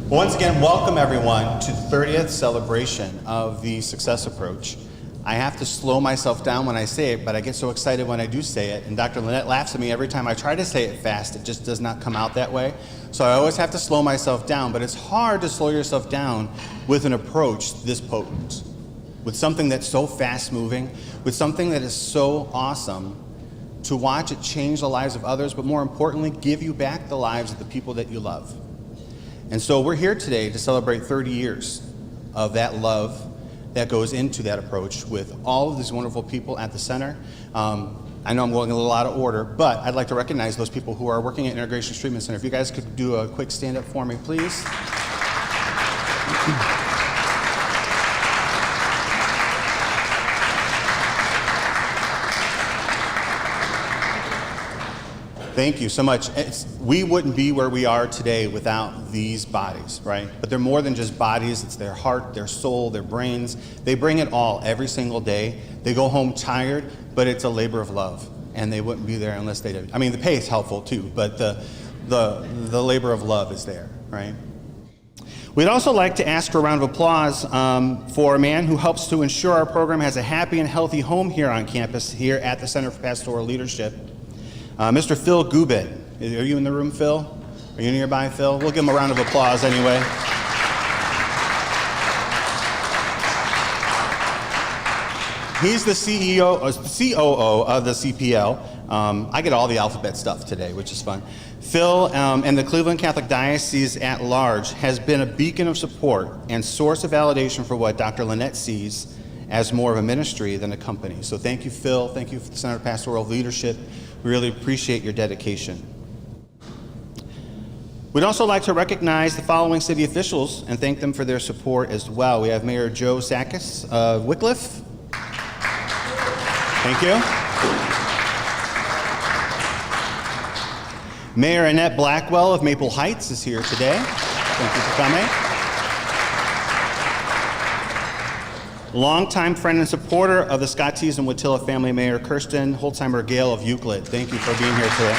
Once again, welcome everyone to the 30th celebration of the Success Approach. I have to slow myself down when I say it, but I get so excited when I do say it, and Dr. Lynette laughs at me every time I try to say it fast. It just does not come out that way. So I always have to slow myself down, but it's hard to slow yourself down with an approach this potent, with something that's so fast-moving, with something that is so awesome, to watch it change the lives of others, but more importantly, give you back the lives of the people that you love. And so we're here today to celebrate 30 years of that love that goes into that approach with all of these wonderful people at the center. I know I'm going a little out of order, but I'd like to recognize those people who are working at Integration Treatment Center. If you guys could do a quick stand-up for me, please. Thank you so much. We wouldn't be where we are today without these bodies, right? But they're more than just bodies. It's their heart, their soul, their brains. They bring it all every single day. They go home tired, but it's a labor of love, and they wouldn't be there unless they did. I mean, the pay is helpful too, but the labor of love is there, right? We'd also like to ask for a round of applause for a man who helps to ensure our program has a happy and healthy home here on campus, here at the Center for Pastoral Leadership. Mr. Phil Gubin. Are you in the room, Phil? Are you nearby, Phil? We'll give him a round of applause anyway. He's the COO of the CPL. I get all the alphabet stuff today, which is fun. Phil and the Cleveland Catholic Diocese at large has been a beacon of support and source of validation for what Dr. Lynette sees as more of a ministry than a company. So thank you, Phil. Thank you for the Center for Pastoral Leadership. We really appreciate your dedication. We'd also like to recognize the following city officials and thank them for their support as well. We have Mayor Joe Sakis of Wycliffe. Thank you. Mayor Annette Blackwell of Maple Heights is here today. Thank you for coming. Longtime friend and supporter of the Scotties and Watilla family, Mayor Kirsten Holtzheimer-Gale of Euclid. Thank you for being here today.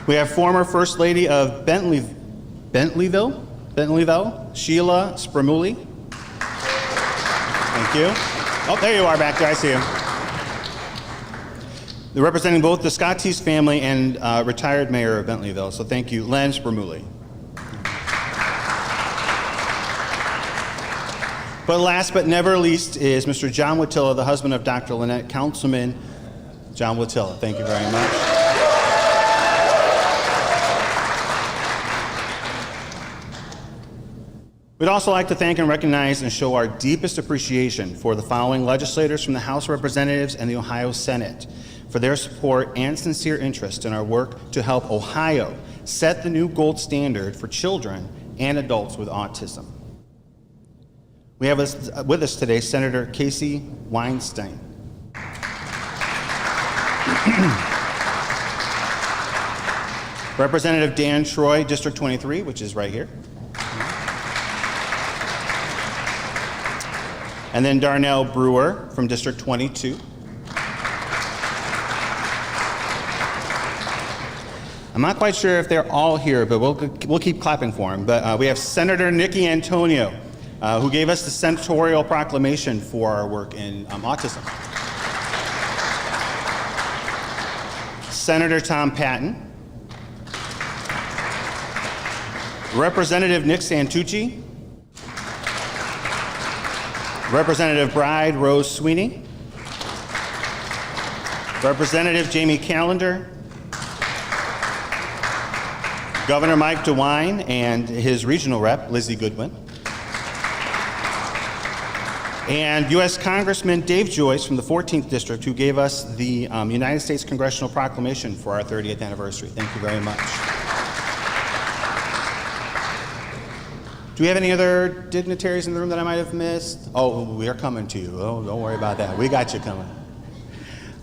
We have former First Lady of Bentleyville, Sheila Spramuli. Thank you. Oh, there you are back there, I see you. They're representing both the Scotties family and retired Mayor of Bentleyville, so thank you, Len Spramuli. But last but never least is Mr. John Watilla, the husband of Dr. Lynette, Councilman John Watilla. Thank you very much. We'd also like to thank and recognize and show our deepest appreciation for the following legislators from the House of Representatives and the Ohio Senate for their support and sincere interest in our work to help Ohio set the new gold standard for children and adults with autism. We have with us today Senator Casey Weinstein. Representative Dan Troy, District 23, which is right here. And then Darnell Brewer from District 22. I'm not quite sure if they're all here, but we'll keep clapping for them. But we have Senator Nikki Antonio, who gave us the senatorial proclamation for our work in autism. Senator Tom Patton. Representative Nick Santucci. Representative Bride Rose Sweeney. Representative Jamie Callender. Governor Mike DeWine and his regional rep, Lizzie Goodwin. And U.S. Congressman Dave Joyce from the 14th District, who gave us the United States Congressional Proclamation for our 30th anniversary. Thank you very much. Do we have any other dignitaries in the room that I might have missed? Oh, we are coming to you. Oh, don't worry about that. We got you coming.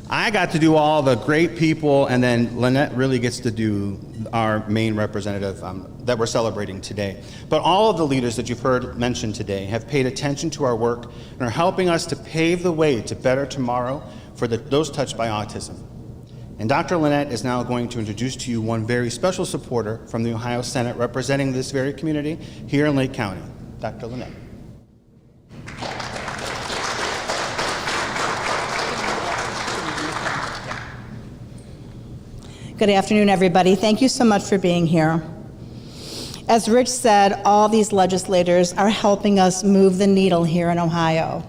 I got to do all the great people, and then Lynette really gets to do our main representative that we're celebrating today. But all of the leaders that you've heard mentioned today have paid attention to our work and are helping us to pave the way to better tomorrow for those touched by autism. And Dr. Lynette is now going to introduce to you one very special supporter from the Ohio Senate representing this very community here in Lake County. Dr. Lynette. Good afternoon, everybody. Thank you so much for being here. As Rich said, all these legislators are helping us move the needle here in Ohio.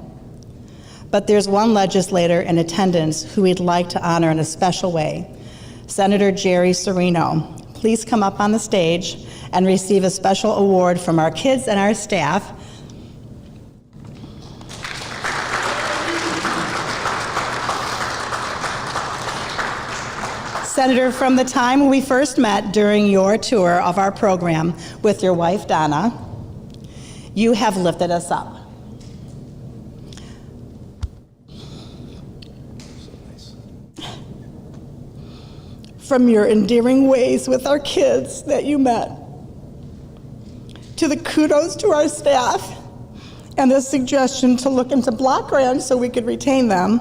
But there's one legislator in attendance who we'd like to honor in a special way, Senator Jerry Serino. Please come up on the stage and receive a special award from our kids and our staff. Senator, from the time we first met during your tour of our program with your wife, Donna, you have lifted us up. From your endearing ways with our kids that you met, to the kudos to our staff and the suggestion to look into block grants so we could retain them,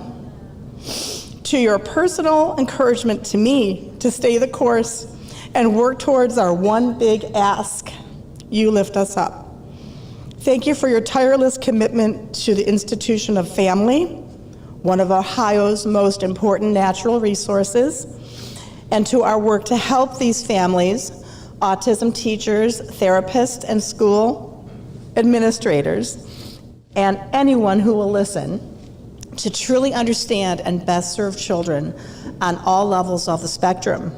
to your personal encouragement to me to stay the course and work towards our one big ask, you lift us up. Thank you for your tireless commitment to the institution of family, one of Ohio's most important natural resources, and to our work to help these families, autism teachers, therapists, and school administrators, and anyone who will listen, to truly understand and best serve children on all levels of the spectrum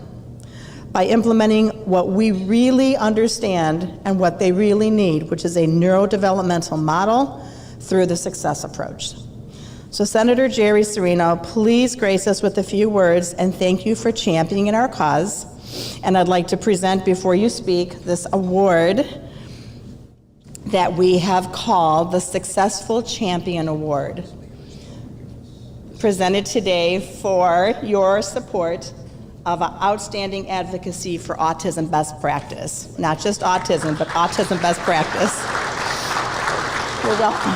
by implementing what we really understand and what they really need, which is a neurodevelopmental model through the success approach. So Senator Jerry Serino, please grace us with a few words and thank you for championing our cause. And I'd like to present before you speak this award that we have called the Successful Champion Award, presented today for your support of outstanding advocacy for autism best practice. Not just autism, but autism best practice. You're welcome.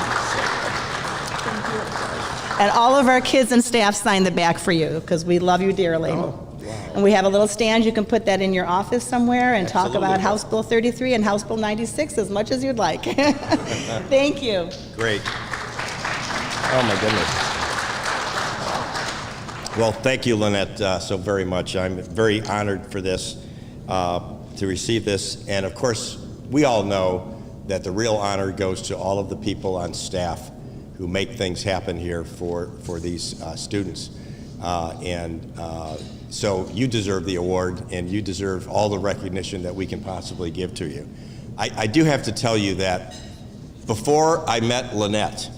And all of our kids and staff signed the back for you because we love you dearly. Oh, wow. And we have a little stand. You can put that in your office somewhere and Absolutely. talk about House Bill 33 and House Bill 96 as much as you'd like. Thank you. Great. Oh, my goodness. Well, thank you, Lynette, so very much. I'm very honored for this, to receive this. And of course, we all know that the real honor goes to all of the people on staff who make things happen here for these students. So you deserve the award, and you deserve all the recognition that we can possibly give to you. I do have to tell you that before I met Lynette,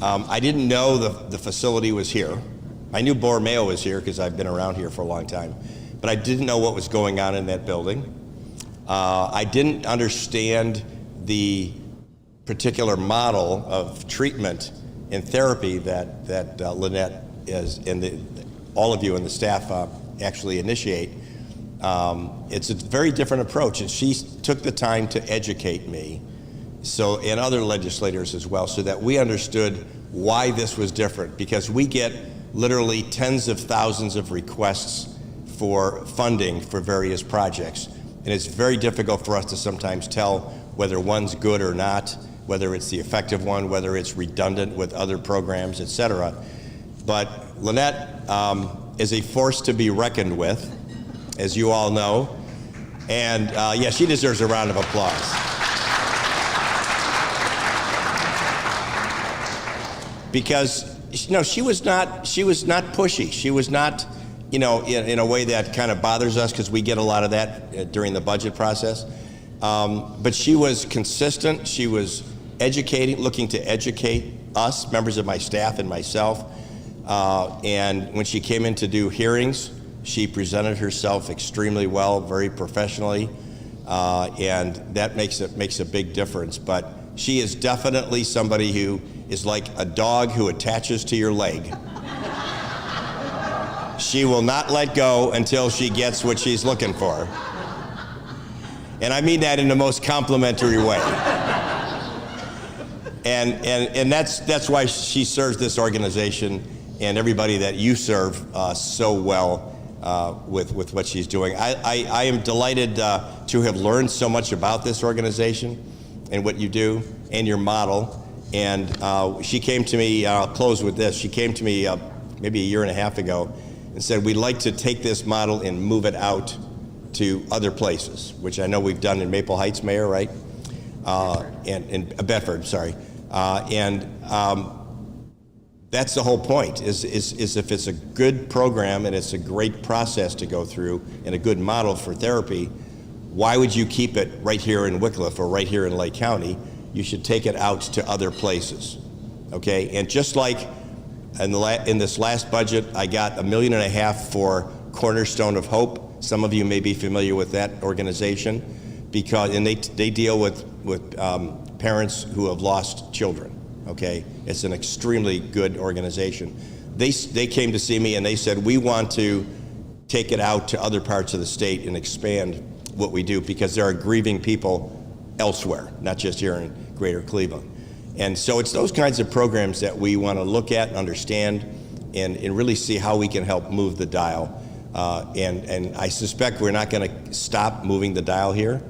I didn't know the facility was here. I knew Borromeo was here because I've been around here for a long time, but I didn't know what was going on in that building. I didn't understand the particular model of treatment and therapy that Lynette is, and all of you and the staff actually initiate. It's a very different approach, and she took the time to educate me, and other legislators as well, so that we understood why this was different, because we get literally tens of thousands of requests for funding for various projects, and it's very difficult for us to sometimes tell whether one's good or not, whether it's the effective one, whether it's redundant with other programs, et cetera. But Lynette is a force to be reckoned with, as you all know. And yeah, she deserves a round of applause. Because she was not pushy. She was not, in a way that kind of bothers us, because we get a lot of that during the budget process. But she was consistent. She was looking to educate us, members of my staff and myself. And when she came in to do hearings, she presented herself extremely well, very professionally, and that makes a big difference. But she is definitely somebody who is like a dog who attaches to your leg. She will not let go until she gets what she's looking for. And I mean that in the most complimentary way. And that's why she serves this organization and everybody that you serve so well. with what she's doing. I am delighted to have learned so much about this organization and what you do and your model. And she came to me, I'll close with this, she came to me maybe a year and a half ago and said, we'd like to take this model and move it out to other places, which I know we've done in Maple Heights, Mayor, right? And in Bedford, sorry. That's the whole point, is if it's a good program and it's a great process to go through and a good model for therapy, why would you keep it right here in Wickliffe or right here in Lake County? You should take it out to other places, okay? And just like in this last budget, I got $1.5 million for Cornerstone of Hope. Some of you may be familiar with that organization, and they deal with parents who have lost children. Okay, it's an extremely good organization. They came to see me and they said, we want to take it out to other parts of the state and expand what we do, because there are grieving people elsewhere, not just here in Greater Cleveland. And so it's those kinds of programs that we want to look at and understand and really see how we can help move the dial. And I suspect we're not going to stop moving the dial here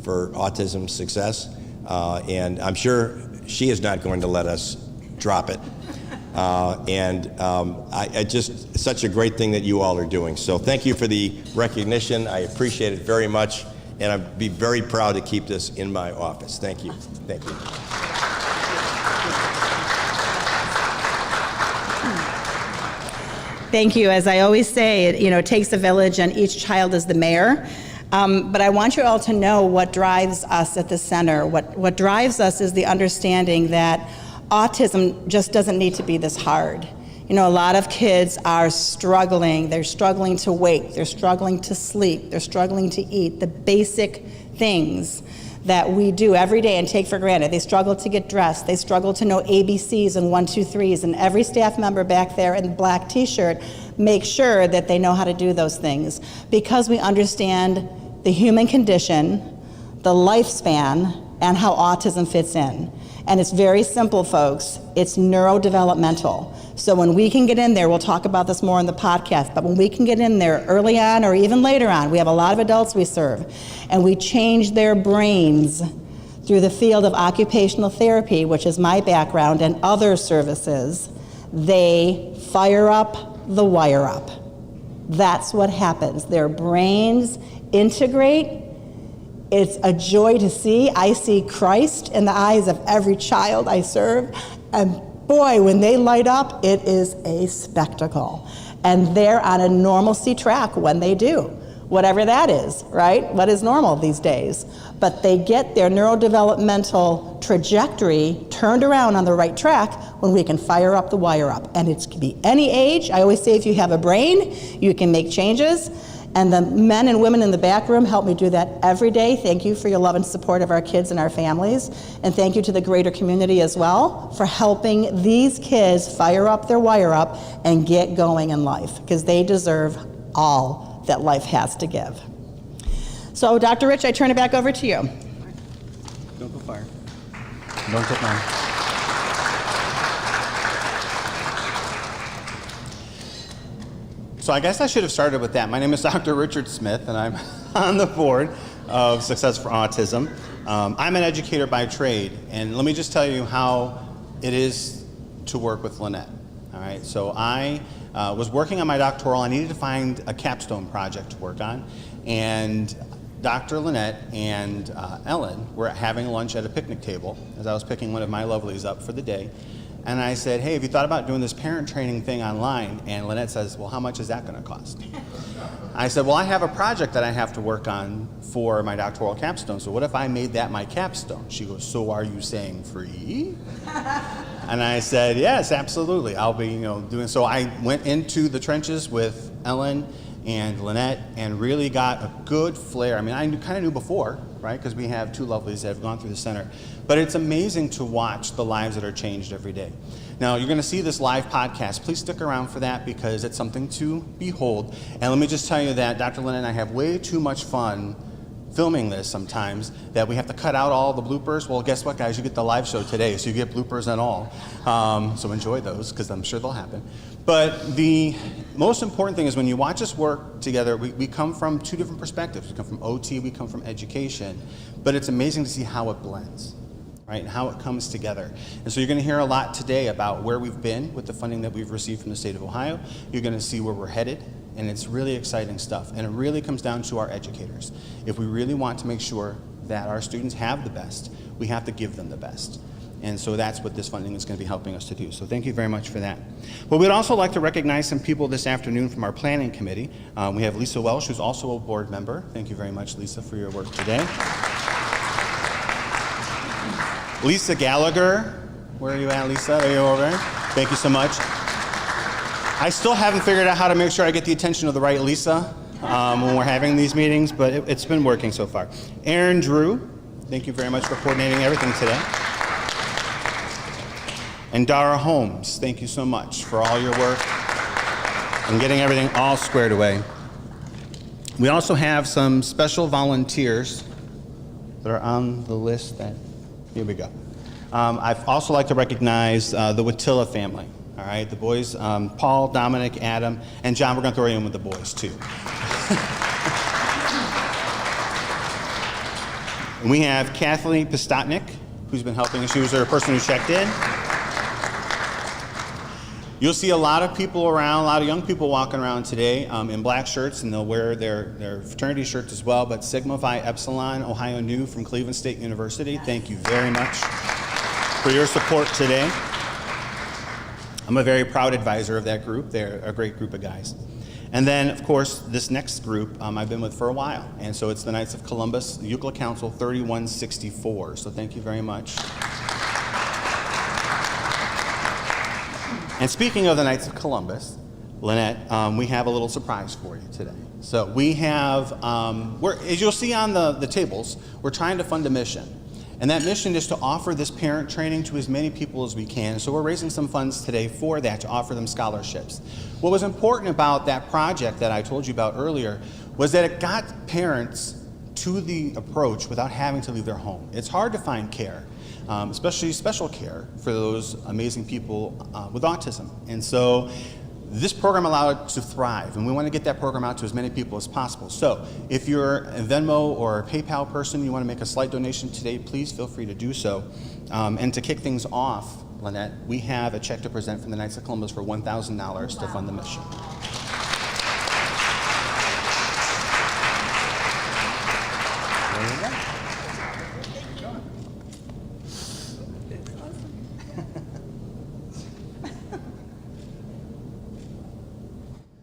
for autism success. And I'm sure she is not going to let us drop it. I just, such a great thing that you all are doing. So thank you for the recognition. I appreciate it very much. And I'd be very proud to keep this in my office. Thank you. Thank you. Thank you. As I always say, it takes a village and each child is the mayor. But I want you all to know what drives us at the center. What drives us is the understanding that autism just doesn't need to be this hard. A lot of kids are struggling. They're struggling to wake. They're struggling to sleep. They're struggling to eat. The basic things that we do every day and take for granted. They struggle to get dressed. They struggle to know ABCs and 1, 2, 3s. And every staff member back there in the black t-shirt makes sure that they know how to do those things, because we understand the human condition, the lifespan, and how autism fits in. And it's very simple, folks. It's neurodevelopmental. So when we can get in there, we'll talk about this more in the podcast, but when we can get in there early on or even later on, we have a lot of adults we serve, and we change their brains through the field of occupational therapy, which is my background, and other services, they fire up the wire up. That's what happens. Their brains integrate. It's a joy to see. I see Christ in the eyes of every child I serve, and boy, when they light up, it is a spectacle. And they're on a normalcy track when they do, whatever that is, right? What is normal these days? But they get their neurodevelopmental trajectory turned around on the right track when we can fire up the wire up. And it can be any age. I always say if you have a brain, you can make changes. And the men and women in the back room help me do that every day. Thank you for your love and support of our kids and our families. And thank you to the greater community as well for helping these kids fire up their wire up and get going in life, because they deserve all that life has to give. So, Dr. Rich, I turn it back over to you. Don't go far. Don't take mine. So I guess I should have started with that. My name is Dr. Richard Smith, and I'm on the board of Success for Autism. I'm an educator by trade, and let me just tell you how it is to work with Lynette. All right, so I was working on my doctoral. I needed to find a capstone project to work on, and Dr. Lynette and Ellen were having lunch at a picnic table as I was picking one of my lovelies up for the day. And I said, hey, have you thought about doing this parent training thing online? And Lynette says, well, how much is that going to cost? I said, well, I have a project that I have to work on for my doctoral capstone, so what if I made that my capstone? She goes, so are you saying free? And I said, yes, absolutely. I'll be doing. So I went into the trenches with Ellen and Lynette and really got a good flair. I mean, I kind of knew before, right, because we have two lovelies that have gone through the center. But it's amazing to watch the lives that are changed every day. Now, you're going to see this live podcast. Please stick around for that because it's something to behold. And let me just tell you that Dr. Lynn and I have way too much fun filming this sometimes that we have to cut out all the bloopers. Well, guess what, guys? You get the live show today, so you get bloopers and all. So enjoy those because I'm sure they'll happen. But the most important thing is when you watch us work together, we come from two different perspectives. We come from OT, we come from education, but it's amazing to see how it blends, right, and how it comes together. And so you're going to hear a lot today about where we've been with the funding that we've received from the state of Ohio. You're going to see where we're headed, and it's really exciting stuff. And it really comes down to our educators. If we really want to make sure that our students have the best, we have to give them the best. And so that's what this funding is going to be helping us to do. So thank you very much for that. Well, we'd also like to recognize some people this afternoon from our planning committee. We have Lisa Welsh, who's also a board member. Thank you very much, Lisa, for your work today. Lisa Gallagher, where are you at, Lisa? Are you over there? Thank you so much. I still haven't figured out how to make sure I get the attention of the right Lisa when we're having these meetings, but it's been working so far. Aaron Drew, thank you very much for coordinating everything today. And Dara Holmes, thank you so much for all your work and getting everything all squared away. We also have some special volunteers that are on the list that, here we go. I'd also like to recognize the Wattilla family, all right? The boys, Paul, Dominic, Adam, and John, we're gonna throw you in with the boys too. And we have Kathleen Pistotnik, who's been helping us. She was our person who checked in. You'll see a lot of people around, a lot of young people walking around today in black shirts, and they'll wear their fraternity shirts as well, but Sigma Phi Epsilon Ohio Nu from Cleveland State University, thank you very much for your support today. I'm a very proud advisor of that group. They're a great group of guys. And then, of course, this next group I've been with for a while, and so it's the Knights of Columbus, Euclid Council 3164, so thank you very much. And speaking of the Knights of Columbus, Lynette, we have a little surprise for you today. So we have, as you'll see on the tables, we're trying to fund a mission. And that mission is to offer this parent training to as many people as we can. So we're raising some funds today for that, to offer them scholarships. What was important about that project that I told you about earlier was that it got parents to the approach without having to leave their home. It's hard to find care. Especially special care for those amazing people with autism. And so this program allowed it to thrive, and we want to get that program out to as many people as possible. So if you're a Venmo or a PayPal person, you want to make a slight donation today, please feel free to do so. And to kick things off, Lynette, we have a check to present from the Knights of Columbus for $1,000 to fund the mission. There you go.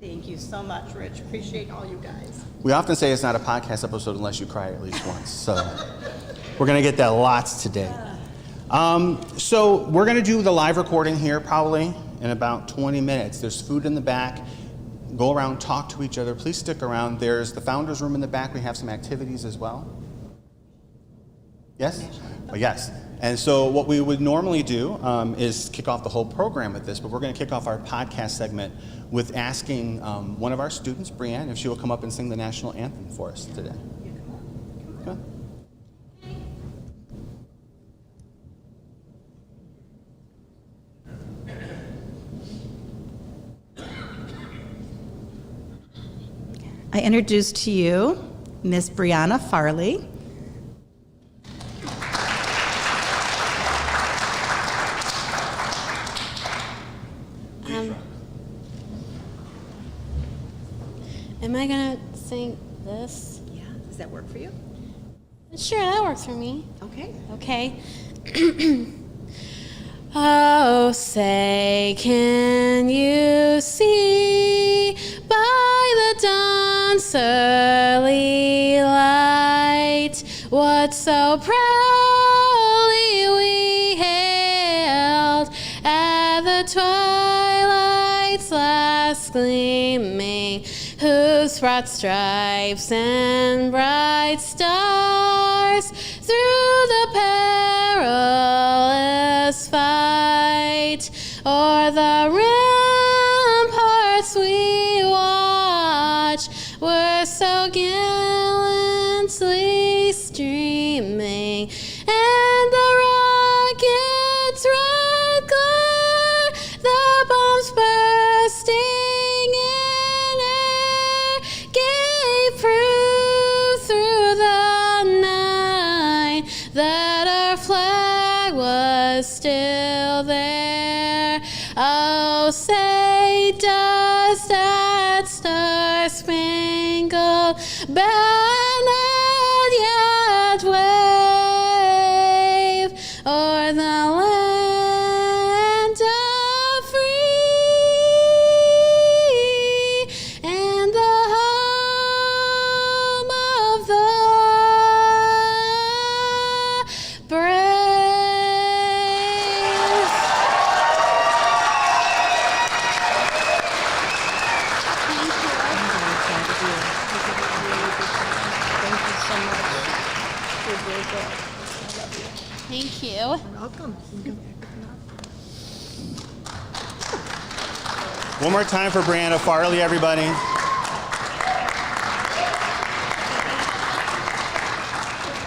Thank you so much, Rich. Appreciate all you guys. We often say it's not a podcast episode unless you cry at least once. So we're going to get that lots today. So we're going to do the live recording here probably in about 20 minutes. There's food in the back. Go around, talk to each other. Please stick around. There's the founders room in the back. We have some activities as well. Yes? Oh, yes. And so what we would normally do is kick off the whole program with this, but we're going to kick off our podcast segment with asking one of our students, Brianne, if she will come up and sing the national anthem for us today. Come on. I introduce to you Miss Brianna Farley. Am I gonna sing this? Yeah, does that work for you? Sure, that works for me. Okay. Okay. Oh, say, can you see by the dawn's early light what so proudly we hailed at the twilight's last gleaming, whose broad stripes and bright stars through the perilous fight o'er the ramparts we watch were so gallantly streaming, and the rocket's red glare, the bombs burst was still there. Oh, say does that star-spangled banner yet wave o'er the land of free and the home of the brave. Thank you. One more time for Brianna Farley, everybody.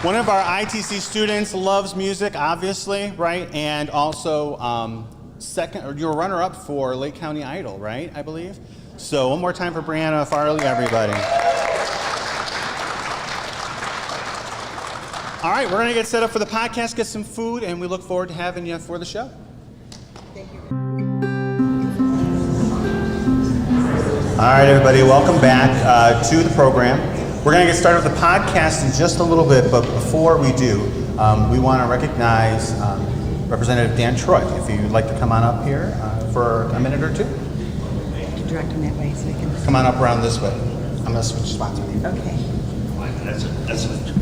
One of our ITC students loves music, obviously, right? And also second, or you're a runner-up for Lake County Idol, right? I believe. So one more time for Brianna Farley, everybody. All right, we're gonna get set up for the podcast, get some food, and we look forward to having you for the show. All right, everybody, welcome back to the program. We're going to get started with the podcast in just a little bit, but before we do, we want to recognize Representative Dan Troy. If you'd like to come on up here for a minute or two. Direct them that way so we can. Come on up around this way. I'm going to switch spots with you. Okay. That's it.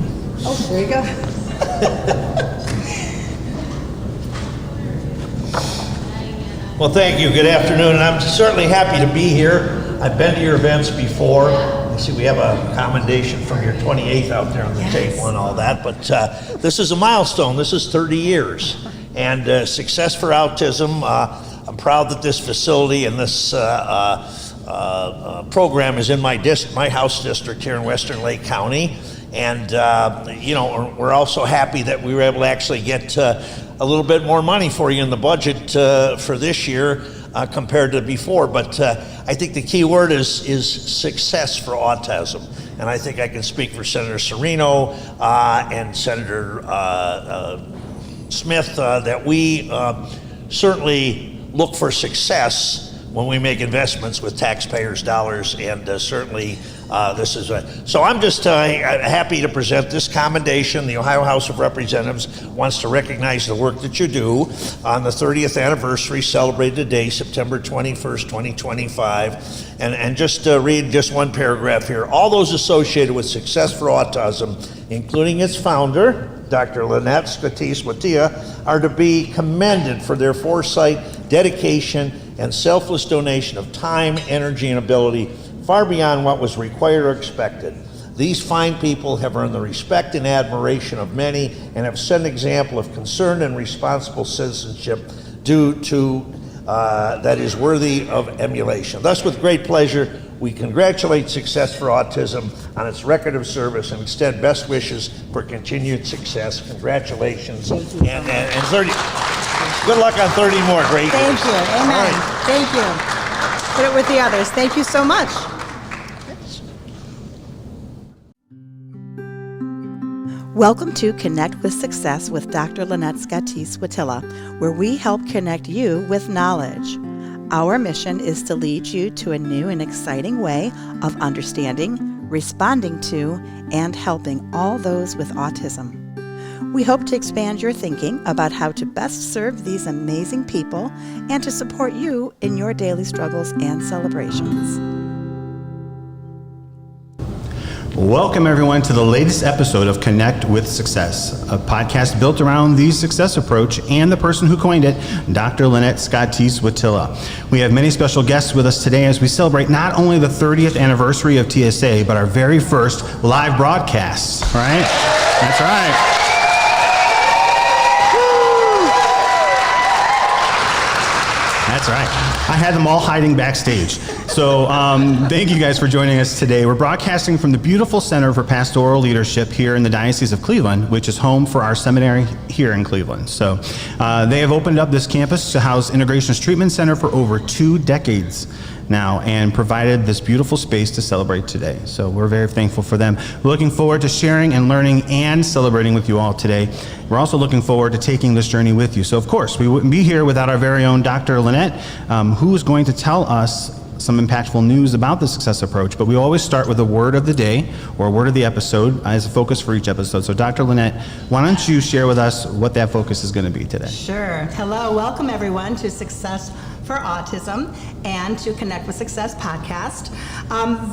Oh, there you go. Well, thank you. Good afternoon, and I'm certainly happy to be here. I've been to your events before. I see we have a commendation from your 28th out there on the table and all that, but this is a milestone. This is 30 years, and Success for Autism. I'm proud that this facility and this program is in my house district here in Western Lake County. And, we're also happy that we were able to actually get a little bit more money for you in the budget for this year compared to before. But I think the key word is success for autism. And I think I can speak for Senator Serino and Senator Smith that we certainly look for success when we make investments with taxpayers' dollars, and certainly this is so I'm just happy to present this commendation. The Ohio House of Representatives wants to recognize the work that you do on the 30th anniversary celebrated today, September 21st, 2025, and just read just one paragraph here. All those associated with Success for Autism, including its founder, Dr. Lynette Skatis-Wattia, are to be commended for their foresight, dedication, and selfless donation of time, energy, and ability far beyond what was required or expected. These fine people have earned the respect and admiration of many and have set an example of concerned and responsible citizenship that is worthy of emulation. Thus, with great pleasure, we congratulate Success for Autism on its record of service and extend best wishes for continued success. Congratulations. And 30. Good luck on 30 more great years. Thank you. Amen. All right. Thank you. Put it with the others. Thank you so much. Welcome to Connect with Success with Dr. Lynette Skatis-Wattia, where we help connect you with knowledge. Our mission is to lead you to a new and exciting way of understanding, responding to, and helping all those with autism. We hope to expand your thinking about how to best serve these amazing people and to support you in your daily struggles and celebrations. Welcome, everyone, to the latest episode of Connect with Success, a podcast built around the success approach and the person who coined it, Dr. Lynette Skatis-Wattia. We have many special guests with us today as we celebrate not only the 30th anniversary of TSA, but our very first live broadcasts, right? That's right. That's right. I had them all hiding backstage. So thank you guys for joining us today. We're broadcasting from the beautiful Center for Pastoral Leadership here in the Diocese of Cleveland, which is home for our seminary here in Cleveland. So they have opened up this campus to house Integrations Treatment Center for over 2 decades. now and provided this beautiful space to celebrate today. So we're very thankful for them. We're looking forward to sharing and learning and celebrating with you all today. We're also looking forward to taking this journey with you. So of course, we wouldn't be here without our very own Dr. Lynette, who is going to tell us some impactful news about the Success Approach, but we always start with a word of the day or a word of the episode as a focus for each episode. So Dr. Lynette, why don't you share with us what that focus is going to be today? Sure. Hello, welcome everyone to Success for Autism and to Connect with Success podcast.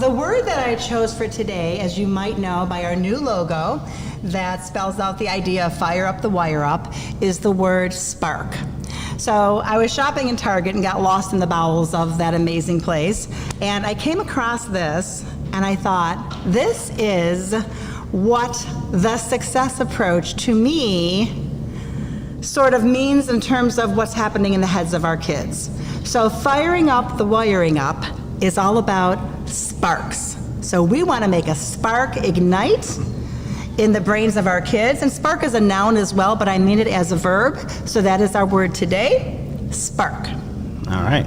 The word that I chose for today, as you might know by our new logo that spells out the idea of fire up the wire up, is the word spark. So I was shopping in Target and got lost in the bowels of that amazing place, and I came across this and I thought, this is what the Success Approach to me sort of means in terms of what's happening in the heads of our kids. So firing up the wiring up is all about sparks. So we want to make a spark ignite in the brains of our kids, and spark is a noun as well, but I mean it as a verb. So that is our word today, spark. All right.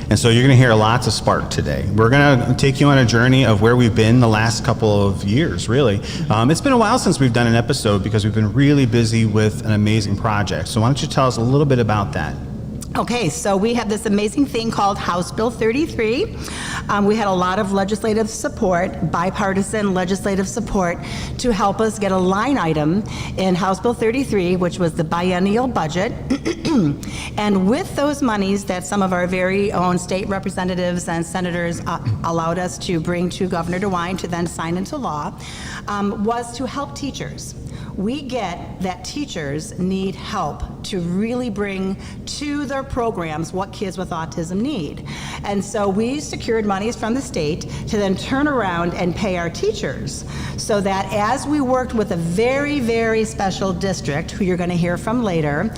And so you're going to hear lots of spark today. We're going to take you on a journey of where we've been the last couple of years, really. It's been a while since we've done an episode because we've been really busy with an amazing project. So why don't you tell us a little bit about that? Okay, so we have this amazing thing called House Bill 33. We had a lot of legislative support, bipartisan legislative support, to help us get a line item in House Bill 33, which was the biennial budget. And with those monies that some of our very own state representatives and senators allowed us to bring to Governor DeWine to then sign into law, was to help teachers. We get that teachers need help to really bring to their programs what kids with autism need. And so we secured monies from the state to then turn around and pay our teachers, so that as we worked with a very, very special district, who you're going to hear from later,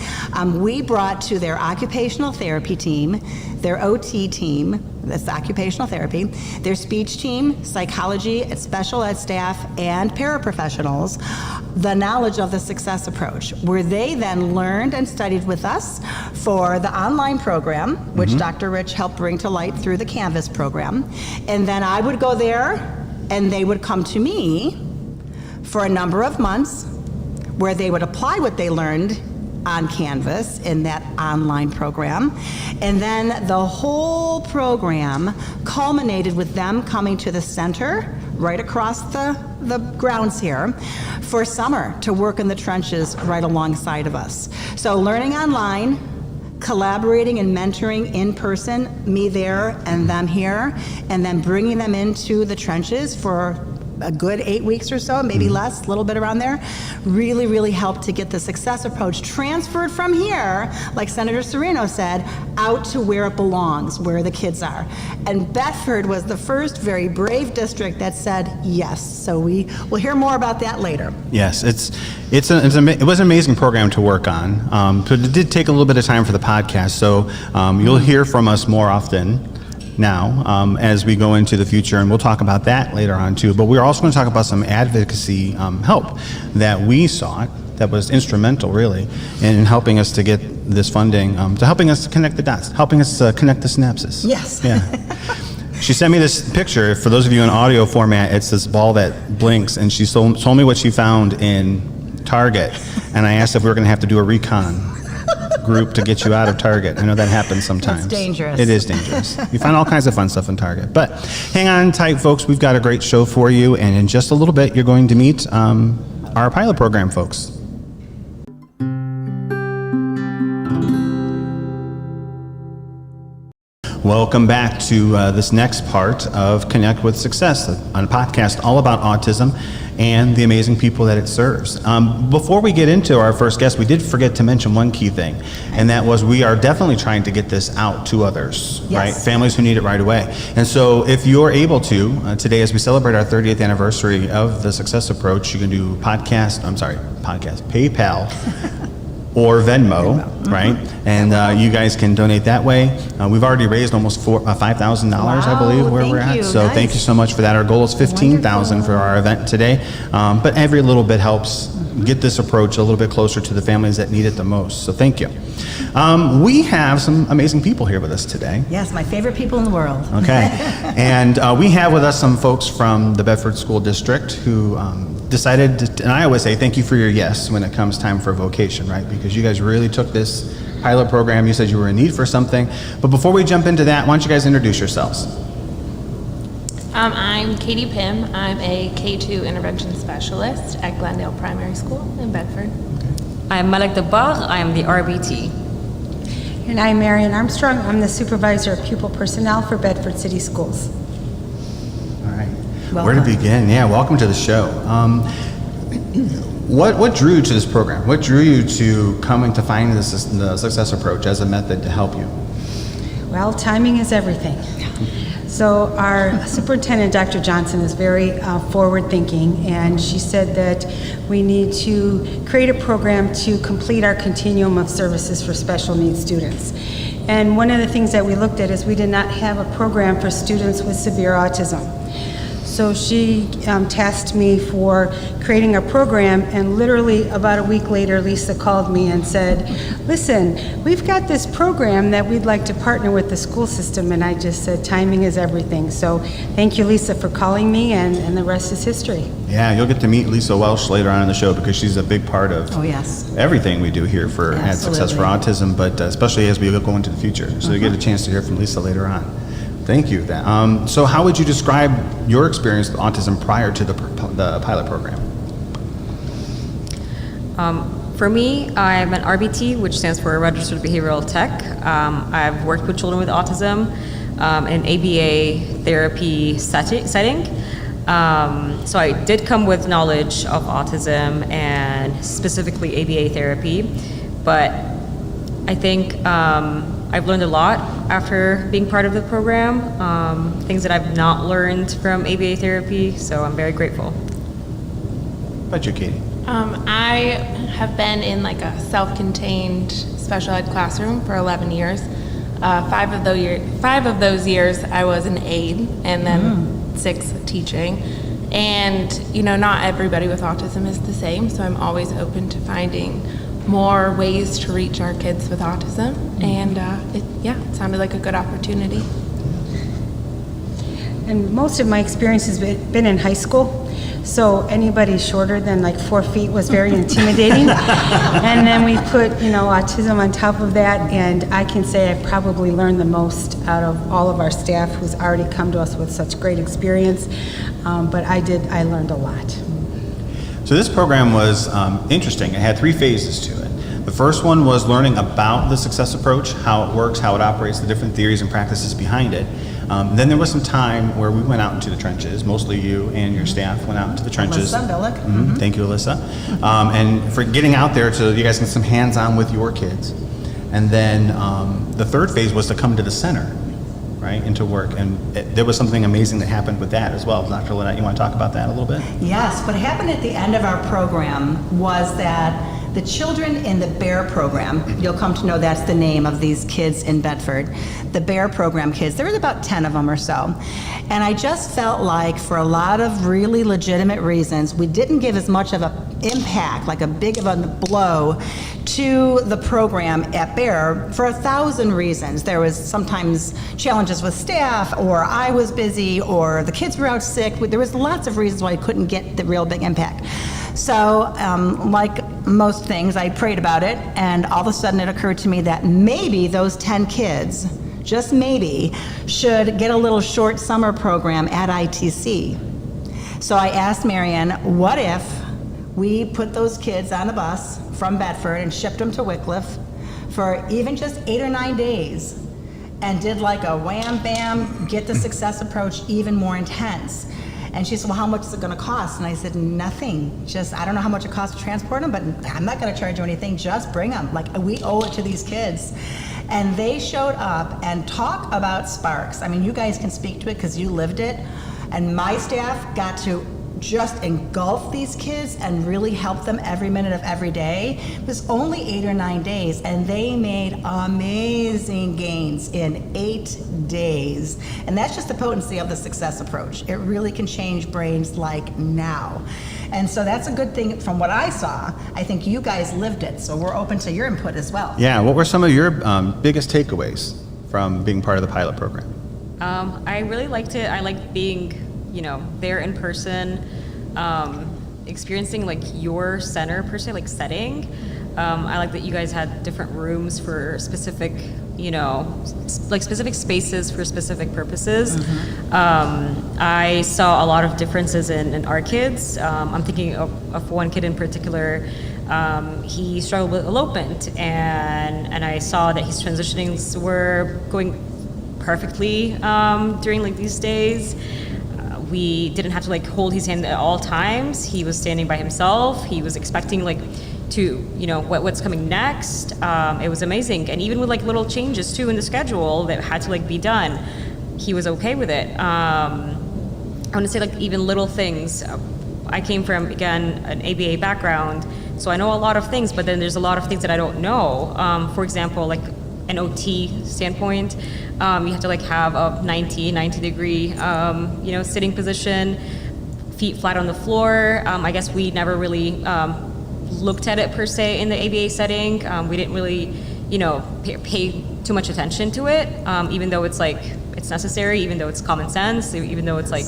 we brought to their occupational therapy team, their OT team, that's occupational therapy, their speech team, psychology, special ed staff, and paraprofessionals, the knowledge of the Success Approach, where they then learned and studied with us for the online program, which Dr. Rich helped bring to light through the Canvas program. And then I would go there and they would come to me for a number of months where they would apply what they learned on Canvas in that online program. And then the whole program culminated with them coming to the center right across the grounds here for summer to work in the trenches right alongside of us. So learning online, collaborating and mentoring in person, me there and them here, and then bringing them into the trenches for a good 8 weeks or so, maybe less, a little bit around there, really, really helped to get the Success Approach transferred from here, like Senator Serino said, out to where it belongs, where the kids are. And Bedford was the first very brave district that said yes. So we'll hear more about that later. Yes, it was an amazing program to work on, but it did take a little bit of time for the podcast, so you'll hear from us more often now as we go into the future, and we'll talk about that later on too. But we're also going to talk about some advocacy help that we sought that was instrumental really in helping us to get this funding, to helping us to connect the dots, helping us connect the synapses. Yes. Yeah. She sent me this picture. For those of you in audio format, it's this ball that blinks, and she told me what she found in Target, and I asked if we were going to have to do a recon group to get you out of Target. I know that happens sometimes. It's dangerous. It is dangerous. You find all kinds of fun stuff in Target. But hang on tight, folks. We've got a great show for you, and in just a little bit, you're going to meet our pilot program folks. Welcome back to this next part of Connect with Success, on a podcast all about autism and the amazing people that it serves. Before we get into our first guest, we did forget to mention one key thing, and that was we are definitely trying to get this out to others, right? Families who need it right away. And so if you're able to, today as we celebrate our 30th anniversary of the Success Approach, you can do PayPal, or Venmo, right? And you guys can donate that way. We've already raised almost $5,000, I believe, where we're at. So thank you so much for that. Our goal is $15,000 for our event today. But every little bit helps. get this approach a little bit closer to the families that need it the most. So thank you. We have some amazing people here with us today. Yes, my favorite people in the world. Okay. And we have with us some folks from the Bedford School District who decided to, and I always say thank you for your yes when it comes time for vocation, right? Because you guys really took this pilot program. You said you were in need for something. But before we jump into that, why don't you guys introduce yourselves? I'm Katie Pym. I'm a K-2 intervention specialist at Glendale Primary School in Bedford. I'm Malek Debar. I am the RBT. And I'm Marian Armstrong. I'm the supervisor of pupil personnel for Bedford City Schools. All right. Welcome. Where to begin? Yeah, welcome to the show. What drew you to this program? What drew you to coming to find the success approach as a method to help you? Well, timing is everything. So our superintendent, Dr. Johnson, is very forward-thinking, and she said that we need to create a program to complete our continuum of services for special needs students. And one of the things that we looked at is we did not have a program for students with severe autism. So she tasked me for creating a program, and literally about a week later, Lisa called me and said, listen, we've got this program that we'd like to partner with the school system, and I just said, timing is everything. So thank you, Lisa, for calling me, and the rest is history. Yeah, you'll get to meet Lisa Welsh later on in the show because she's a big part of Oh, yes. everything we do here for Had Success for Autism, but especially as we go into the future. So you get a chance to hear from Lisa later on. Thank you. So how would you describe your experience with autism prior to the pilot program? For me, I'm an RBT, which stands for Registered Behavioral Tech. I've worked with children with autism in ABA therapy setting. So I did come with knowledge of autism and specifically ABA therapy, but I think I've learned a lot after being part of the program, things that I've not learned from ABA therapy, so I'm very grateful. How about you, Katie? I have been in like a self-contained special ed classroom for 11 years. 5 of those years I was an aide, and then 6 teaching. And not everybody with autism is the same, so I'm always open to finding more ways to reach our kids with autism, and it sounded like a good opportunity. And most of my experience has been in high school, so anybody shorter than like 4 feet was very intimidating. And then we put, autism on top of that, and I can say I've probably learned the most out of all of our staff who's already come to us with such great experience. But I learned a lot. So this program was interesting. It had 3 phases to it. The first one was learning about the success approach, how it works, how it operates, the different theories and practices behind it. Then there was some time where we went out into the trenches. Mostly you and your staff went out into the trenches. Alyssa Billick. Thank you, Alyssa. And for getting out there so you guys can get some hands-on with your kids. And then the third phase was to come to the center, right, and to work. And there was something amazing that happened with that as well. Dr. Lynette, you want to talk about that a little bit? Yes, what happened at the end of our program was that the children in the BEAR program, you'll come to know that's the name of these kids in Bedford, the BEAR program kids, there was about 10 of them or so. And I just felt like for a lot of really legitimate reasons, we didn't give as much of an impact, like a big of a blow to the program at BEAR for 1,000 reasons. There was sometimes challenges with staff, or I was busy, or the kids were out sick. There was lots of reasons why I couldn't get the real big impact. So, like most things, I prayed about it, and all of a sudden it occurred to me that maybe those 10 kids, just maybe, should get a little short summer program at ITC. So I asked Marian, what if we put those kids on a bus from Bedford and shipped them to Wycliffe for even just 8 or 9 days and did like a wham bam, get the success approach even more intense. And she said, well, how much is it going to cost? And I said, nothing. Just, I don't know how much it costs to transport them, but I'm not going to charge you anything. Just bring them. Like, we owe it to these kids. And they showed up, and talk about sparks. I mean, you guys can speak to it because you lived it. And my staff got to just engulf these kids and really help them every minute of every day. It was only 8 or 9 days, and they made amazing gains in 8 days. And that's just the potency of the success approach. It really can change brains like now. And so that's a good thing from what I saw. I think you guys lived it, so we're open to your input as well. Yeah, what were some of your biggest takeaways from being part of the pilot program? I really liked it. I liked being, there in person, experiencing like your center per se, like setting. I like that you guys had different rooms for specific, like specific spaces for specific purposes. I saw a lot of differences in our kids. I'm thinking of one kid in particular. He struggled with elopement, and I saw that his transitionings were going perfectly during like these days. We didn't have to like hold his hand at all times. He was standing by himself. He was expecting like to, what's coming next. It was amazing. And even with like little changes too in the schedule that had to like be done, he was okay with it. I want to say like even little things. I came from, again, an ABA background, so I know a lot of things, but then there's a lot of things that I don't know. For example, like an OT standpoint, you have to like have a 90 degree, sitting position, feet flat on the floor. I guess we never really looked at it per se in the ABA setting. We didn't really, pay too much attention to it, even though it's like, it's necessary, even though it's common sense, even though it's like,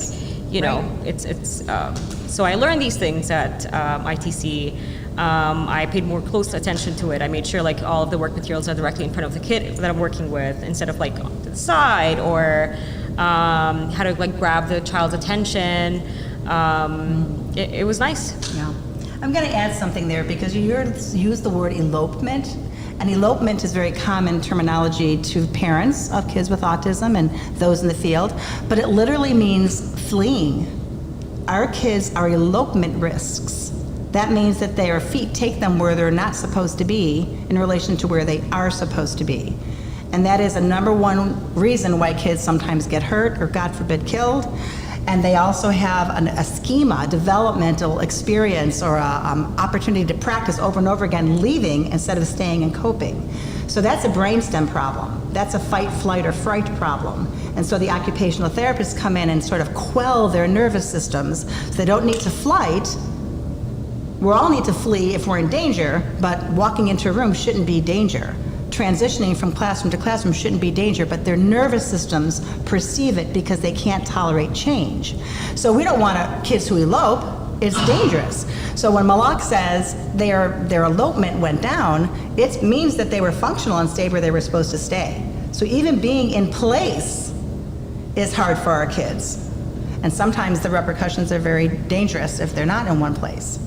so I learned these things at ITC. I paid more close attention to it. I made sure like all of the work materials are directly in front of the kid that I'm working with, instead of like to the side, or how to like grab the child's attention. It was nice. Yeah. I'm going to add something there, because you use the word elopement, and elopement is very common terminology to parents of kids with autism and those in the field, but it literally means fleeing. Our kids are elopement risks. That means that their feet take them where they're not supposed to be in relation to where they are supposed to be. And that is a number one reason why kids sometimes get hurt or, God forbid, killed. And they also have a schema, developmental experience, or an opportunity to practice over and over again, leaving instead of staying and coping. So that's a brainstem problem. That's a fight, flight, or fright problem. And so the occupational therapists come in and sort of quell their nervous systems, so they don't need to flight. We all need to flee if we're in danger, but walking into a room shouldn't be danger. Transitioning from classroom to classroom shouldn't be danger, but their nervous systems perceive it because they can't tolerate change. So we don't want kids who elope. It's dangerous. So when Malak says their elopement went down, it means that they were functional and stayed where they were supposed to stay. So even being in place is hard for our kids. And sometimes the repercussions are very dangerous if they're not in one place.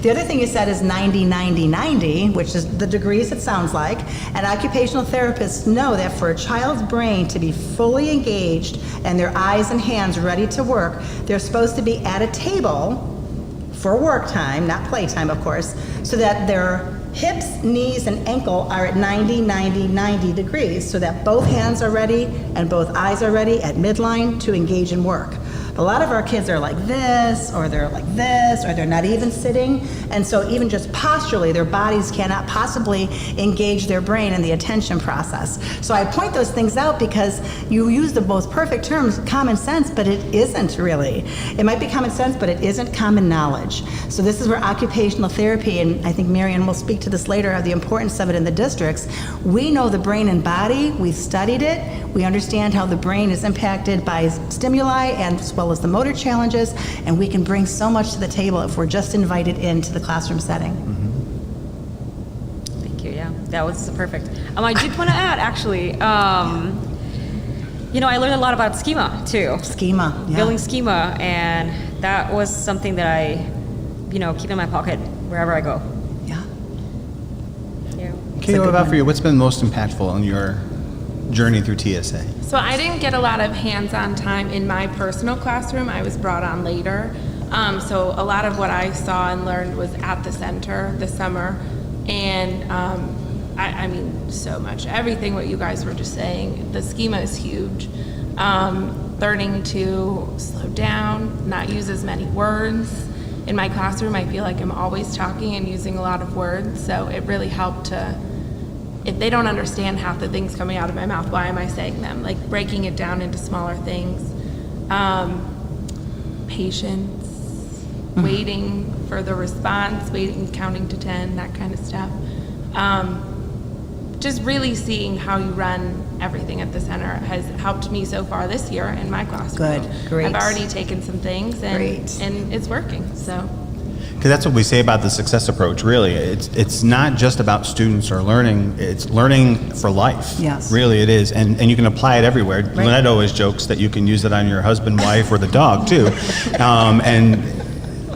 The other thing you said is 90-90-90, which is the degrees it sounds like. And occupational therapists know that for a child's brain to be fully engaged and their eyes and hands ready to work, they're supposed to be at a table for work time, not playtime, of course, so that their hips, knees, and ankle are at 90-90-90 degrees, so that both hands are ready and both eyes are ready at midline to engage in work. A lot of our kids are like this, or they're like this, or they're not even sitting. And so even just posturally, their bodies cannot possibly engage their brain in the attention process. So I point those things out because you use the most perfect terms, common sense, but it isn't really. It might be common sense, but it isn't common knowledge. So this is where occupational therapy, and I think Marianne will speak to this later, of the importance of it in the districts. We know the brain and body, we've studied it, we understand how the brain is impacted by stimuli and as well as the motor challenges, and we can bring so much to the table if we're just invited into the classroom setting. Thank you. Yeah, that was perfect. I did want to add, actually, I learned a lot about schema too. Schema, yeah. Building schema, and that was something that I, keep in my pocket wherever I go. Yeah. Yeah. Kate, what about for you? What's been most impactful in your journey through TSA? So I didn't get a lot of hands-on time in my personal classroom. I was brought on later. So a lot of what I saw and learned was at the center this summer. And I mean, so much. Everything what you guys were just saying, the schema is huge. learning to slow down, not use as many words. In my classroom, I feel like I'm always talking and using a lot of words, so it really helped to, if they don't understand half the things coming out of my mouth, why am I saying them? Like breaking it down into smaller things. Patience, waiting for the response, waiting, counting to 10, that kind of stuff. Just really seeing how you run everything at the center has helped me so far this year in my classroom. Good, great. I've already taken some things and it's working, so. Because that's what we say about the success approach, really. It's not just about students or learning, it's learning for life. Yes. Really, it is. And you can apply it everywhere. Lynette always jokes that you can use it on your husband, wife, or the dog, too. And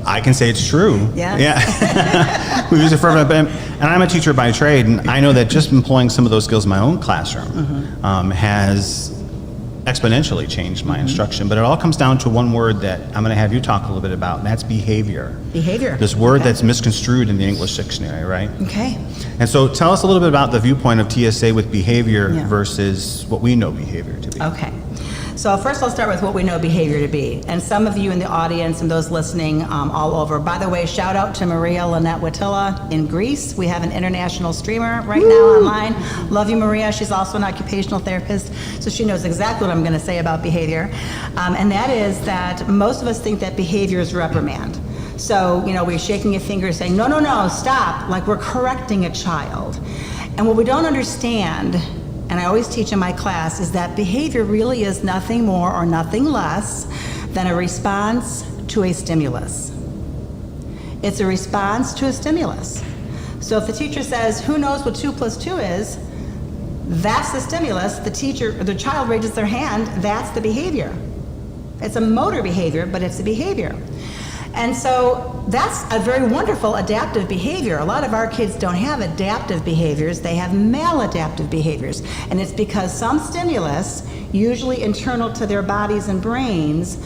I can say it's true. Yes. Yeah. We use it for, and I'm a teacher by trade, and I know that just employing some of those skills in my own classroom has exponentially changed my instruction. But it all comes down to one word that I'm going to have you talk a little bit about, and that's behavior. Behavior. This word that's misconstrued in the English dictionary, right? Okay. And so tell us a little bit about the viewpoint of TSA with behavior Yeah. versus what we know behavior to be. Okay. So first I'll start with what we know behavior to be. And some of you in the audience and those listening all over, by the way, shout out to Maria Lynette Wattila in Greece. We have an international streamer right now online. Love you, Maria. She's also an occupational therapist, so she knows exactly what I'm going to say about behavior. And that is that most of us think that behavior is reprimand. So, we're shaking your finger saying, no, stop, like we're correcting a child. And what we don't understand, and I always teach in my class, is that behavior really is nothing more or nothing less than a response to a stimulus. It's a response to a stimulus. So if the teacher says, who knows what 2 + 2 is, that's the stimulus. The child raises their hand, that's the behavior. It's a motor behavior, but it's a behavior. And so that's a very wonderful adaptive behavior. A lot of our kids don't have adaptive behaviors, they have maladaptive behaviors. And it's because some stimulus, usually internal to their bodies and brains,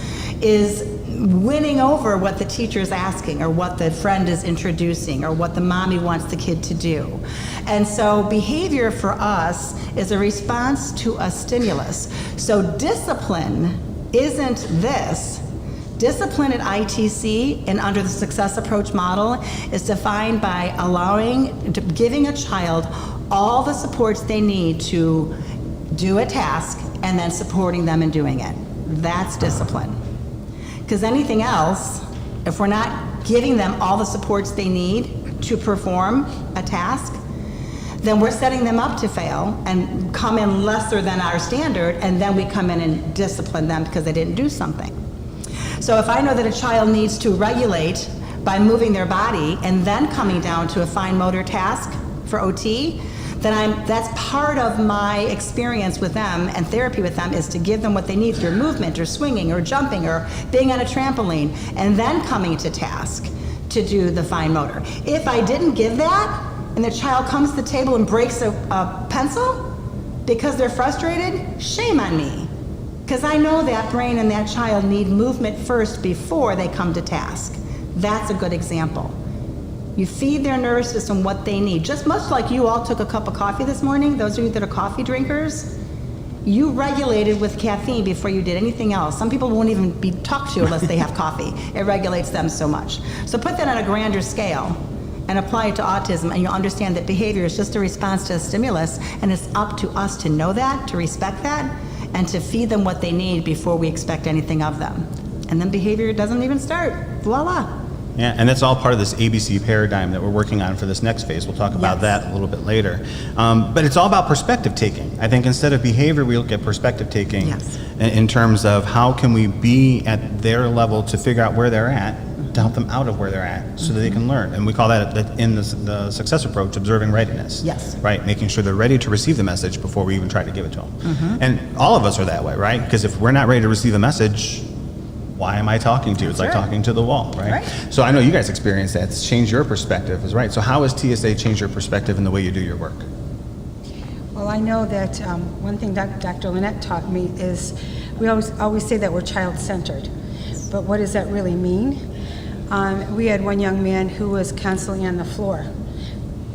is winning over what the teacher is asking or what the friend is introducing or what the mommy wants the kid to do. And so behavior for us is a response to a stimulus. So discipline isn't this. Discipline at ITC and under the success approach model is defined by giving a child all the supports they need to do a task and then supporting them in doing it. That's discipline. Because anything else, if we're not giving them all the supports they need to perform a task, then we're setting them up to fail and come in lesser than our standard, and then we come in and discipline them because they didn't do something. So if I know that a child needs to regulate by moving their body and then coming down to a fine motor task for OT, then that's part of my experience with them and therapy with them, is to give them what they need through movement or swinging or jumping or being on a trampoline, and then coming to task to do the fine motor. If I didn't give that and the child comes to the table and breaks a pencil because they're frustrated, shame on me. Because I know that brain and that child need movement first before they come to task. That's a good example. You feed their nervous system what they need. Just much like you all took a cup of coffee this morning, those of you that are coffee drinkers, you regulated with caffeine before you did anything else. Some people won't even be talked to unless they have coffee. It regulates them so much. So put that on a grander scale and apply it to autism, and you'll understand that behavior is just a response to a stimulus, and it's up to us to know that, to respect that, and to feed them what they need before we expect anything of them. And then behavior doesn't even start. Voila. Yeah, and that's all part of this ABC paradigm that we're working on for this next phase. We'll talk about that a little bit later. But it's all about perspective taking. I think instead of behavior, we look at perspective taking in terms of how can we be at their level to figure out where they're at, to help them out of where they're at so that they can learn. And we call that in the success approach, observing readiness. Yes. Right, making sure they're ready to receive the message before we even try to give it to them. And all of us are that way, right? Because if we're not ready to receive a message, why am I talking to you? It's like talking to the wall, right? So I know you guys experience that. It's changed your perspective, is right. So how has TSA changed your perspective in the way you do your work? Well, I know that one thing Dr. Lynette taught me is we always say that we're child-centered, but what does that really mean? We had one young man who was constantly on the floor,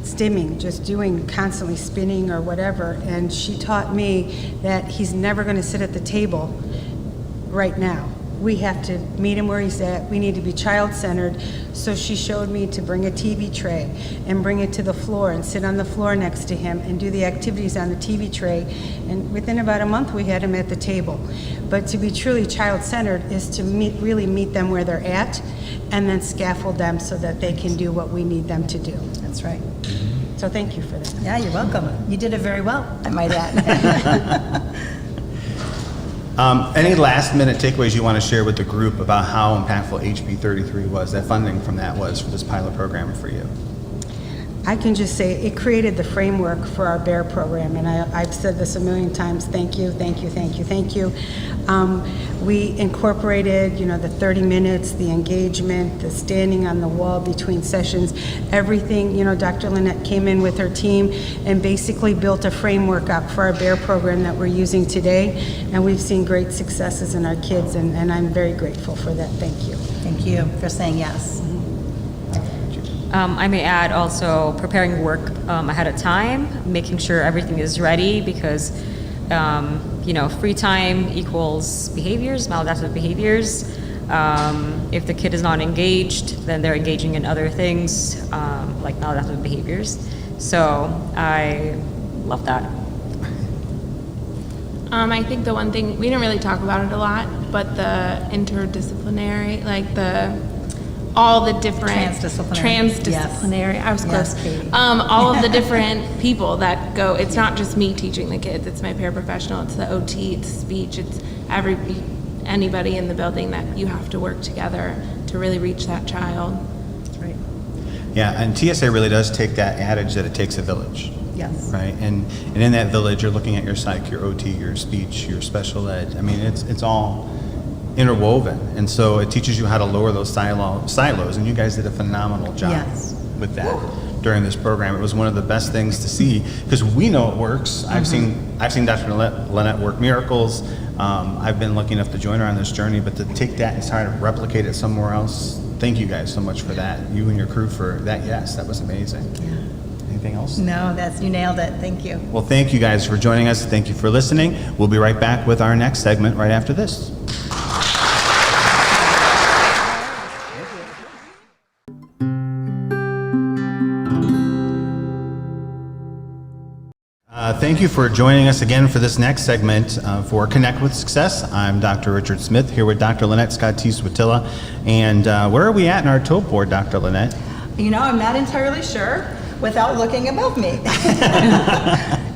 stimming, just doing constantly spinning or whatever, and she taught me that he's never going to sit at the table right now. We have to meet him where he's at. We need to be child-centered. So she showed me to bring a TV tray and bring it to the floor and sit on the floor next to him and do the activities on the TV tray. And within about a month, we had him at the table. But to be truly child-centered is to really meet them where they're at and then scaffold them so that they can do what we need them to do. That's right. So thank you for that. Yeah, you're welcome. You did it very well, I might add. Any last minute takeaways you want to share with the group about how impactful HB 33 was, that funding from that was for this pilot program for you? I can just say it created the framework for our BEAR program, and I've said this a million times. Thank you, thank you, thank you, thank you. We incorporated, the 30 minutes, the engagement, the standing on the wall between sessions, everything. Dr. Lynette came in with her team and basically built a framework up for our BEAR program that we're using today, and we've seen great successes in our kids, and I'm very grateful for that. Thank you. Thank you for saying yes. I may add also preparing work ahead of time, making sure everything is ready because, free time equals behaviors, maladaptive behaviors. If the kid is not engaged, then they're engaging in other things like maladaptive behaviors. So I love that. I think the one thing, we didn't really talk about it a lot, but the interdisciplinary, like all the different transdisciplinary. I was close. Yes, all of the different people that go. It's not just me teaching the kids. It's my paraprofessional. It's the OT. It's speech. It's anybody in the building that you have to work together to really reach that child. That's right. Yeah, and TSA really does take that adage that it takes a village. Yes. Right, and in that village, you're looking at your psych, your OT, your speech, your special ed. I mean, it's all interwoven, and so it teaches you how to lower those silos, and you guys did a phenomenal job with that during this program. It was one of the best things to see because we know it works. I've seen Dr. Lynette work miracles. I've been lucky enough to join her on this journey, but to take that and try to replicate it somewhere else, thank you guys so much for that. You and your crew for that. Yes, that was amazing. Yeah. Anything else? No, you nailed it. Thank you. Well, thank you guys for joining us. Thank you for listening. We'll be right back with our next segment right after this. Thank you for joining us again for this next segment for Connect with Success. I'm Dr. Richard Smith here with Dr. Lynette Scott T. Swatilla. And where are we at in our tote board, Dr. Lynette? I'm not entirely sure without looking above me.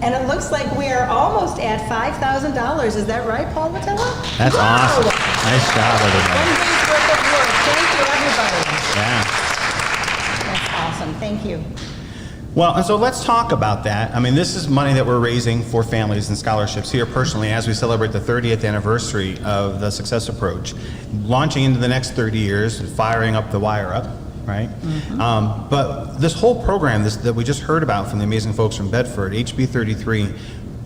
And it looks like we are almost at $5,000. Is that right, Paul Watella? That's awesome. Nice job, everybody. 1 day's worth of work. Thank you, everybody. Yeah. That's awesome. Thank you. Well, and so let's talk about that. I mean, this is money that we're raising for families and scholarships here personally as we celebrate the 30th anniversary of the Success Approach, launching into the next 30 years, firing up the wire up, right? Mm-hmm. But this whole program that we just heard about from the amazing folks from Bedford, HB 33,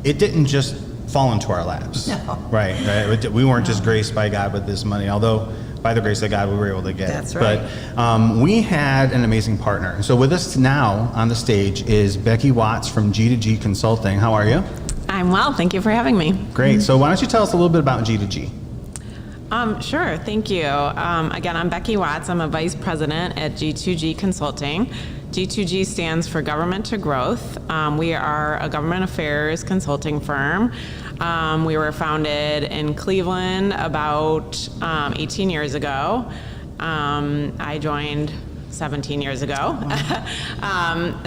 it didn't just fall into our laps, right? We weren't just graced by God with this money, although by the grace of God, we were able to get it. That's right. But we had an amazing partner. So with us now on the stage is Becky Watts from G2G Consulting. How are you? I'm well. Thank you for having me. Great. So why don't you tell us a little bit about G2G? Sure. Thank you. Again, I'm Becky Watts. I'm a vice president at G2G Consulting. G2G stands for Government to Growth. We are a government affairs consulting firm. We were founded in Cleveland about 18 years ago. I joined 17 years ago.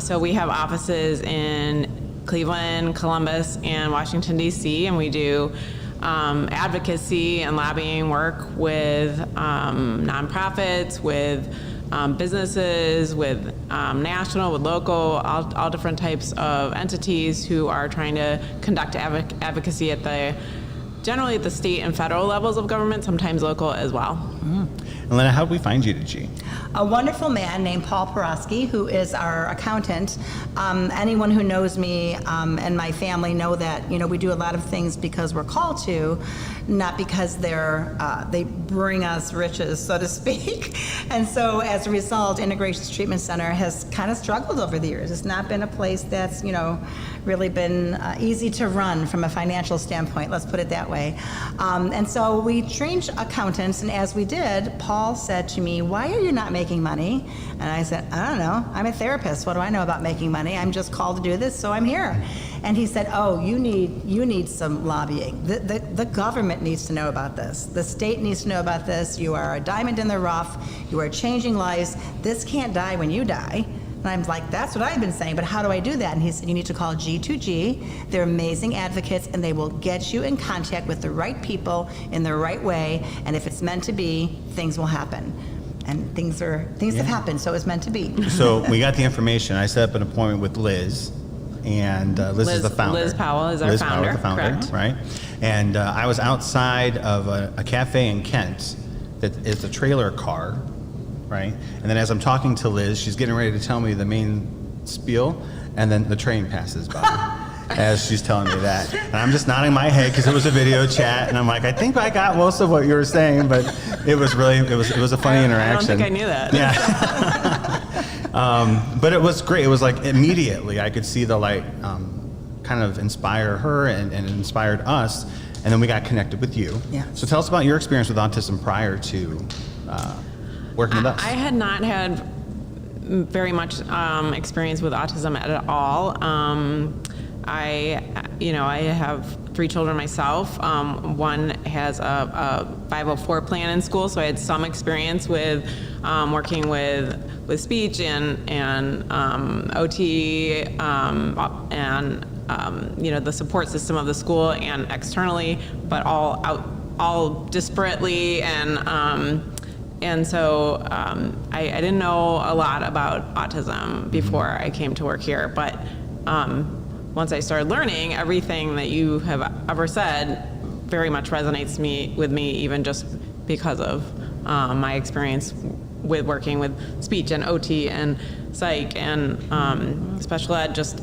So we have offices in Cleveland, Columbus, and Washington, D.C., and we do advocacy and lobbying work with nonprofits, with businesses, with national, with local, all different types of entities who are trying to conduct advocacy at generally at the state and federal levels of government, sometimes local as well. And Lena, how did we find G2G? A wonderful man named Paul Porosky, who is our accountant. Anyone who knows me and my family know that we do a lot of things because we're called to. not because they bring us riches, so to speak. And so as a result, Integrations Treatment Center has kind of struggled over the years. It's not been a place that's, really been easy to run from a financial standpoint, let's put it that way. And so we trained accountants, and as we did, Paul said to me, "Why are you not making money?" And I said, "I don't know. I'm a therapist. What do I know about making money? I'm just called to do this, so I'm here." And he said, "Oh, you need some lobbying. The government needs to know about this. The state needs to know about this. You are a diamond in the rough. You are changing lives. This can't die when you die." And I'm like, "That's what I've been saying, but how do I do that?" And he said, "You need to call G2G. They're amazing advocates, and they will get you in contact with the right people in the right way. And if it's meant to be, things will happen." And things have happened, so it's meant to be. So we got the information. I set up an appointment with Liz, and Liz is the founder. Liz Powell is our Liz founder, Powell, the founder, correct. right? And I was outside of a cafe in Kent that is a trailer car, right? And then as I'm talking to Liz, she's getting ready to tell me the main spiel, and then the train passes by. As she's telling me that, and I'm just nodding my head because it was a video chat, and I'm like, I think I got most of what you were saying, but it was a funny interaction. I don't think I knew that. Yeah. But it was great. It was like immediately I could see the light kind of inspire her and inspired us, and then we got connected with you. Yeah. So tell us about your experience with autism prior to working with us. I had not had very much experience with autism at all. I have 3 children myself. One has a 504 plan in school, so I had some experience with working with speech and OT and the support system of the school and externally, but all disparately and so I didn't know a lot about autism before I came to work here, but once I started learning, everything that you have ever said very much resonates with me, even just because of my experience with working with speech and OT and psych and special ed, just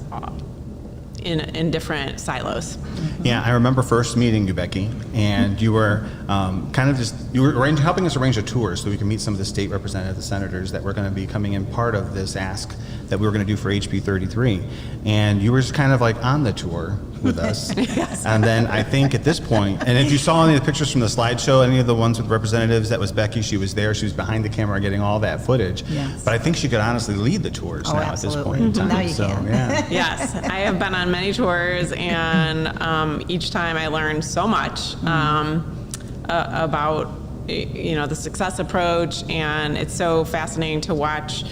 in different silos. Yeah, I remember first meeting you, Becky, and you were helping us arrange a tour so we could meet some of the state representatives, the senators that were going to be coming in part of this ask that we were going to do for HB 33. And you were just kind of like on the tour with us. Yes. And then I think at this point, and if you saw any of the pictures from the slideshow, any of the ones with representatives, that was Becky. She was there. She was behind the camera getting all that footage. Yes. But I think she could honestly lead the tours now Absolutely. at this point in time. Now you so, can. Yeah. Yes, I have been on many tours, and each time I learned so much about the success approach, and it's so fascinating to watch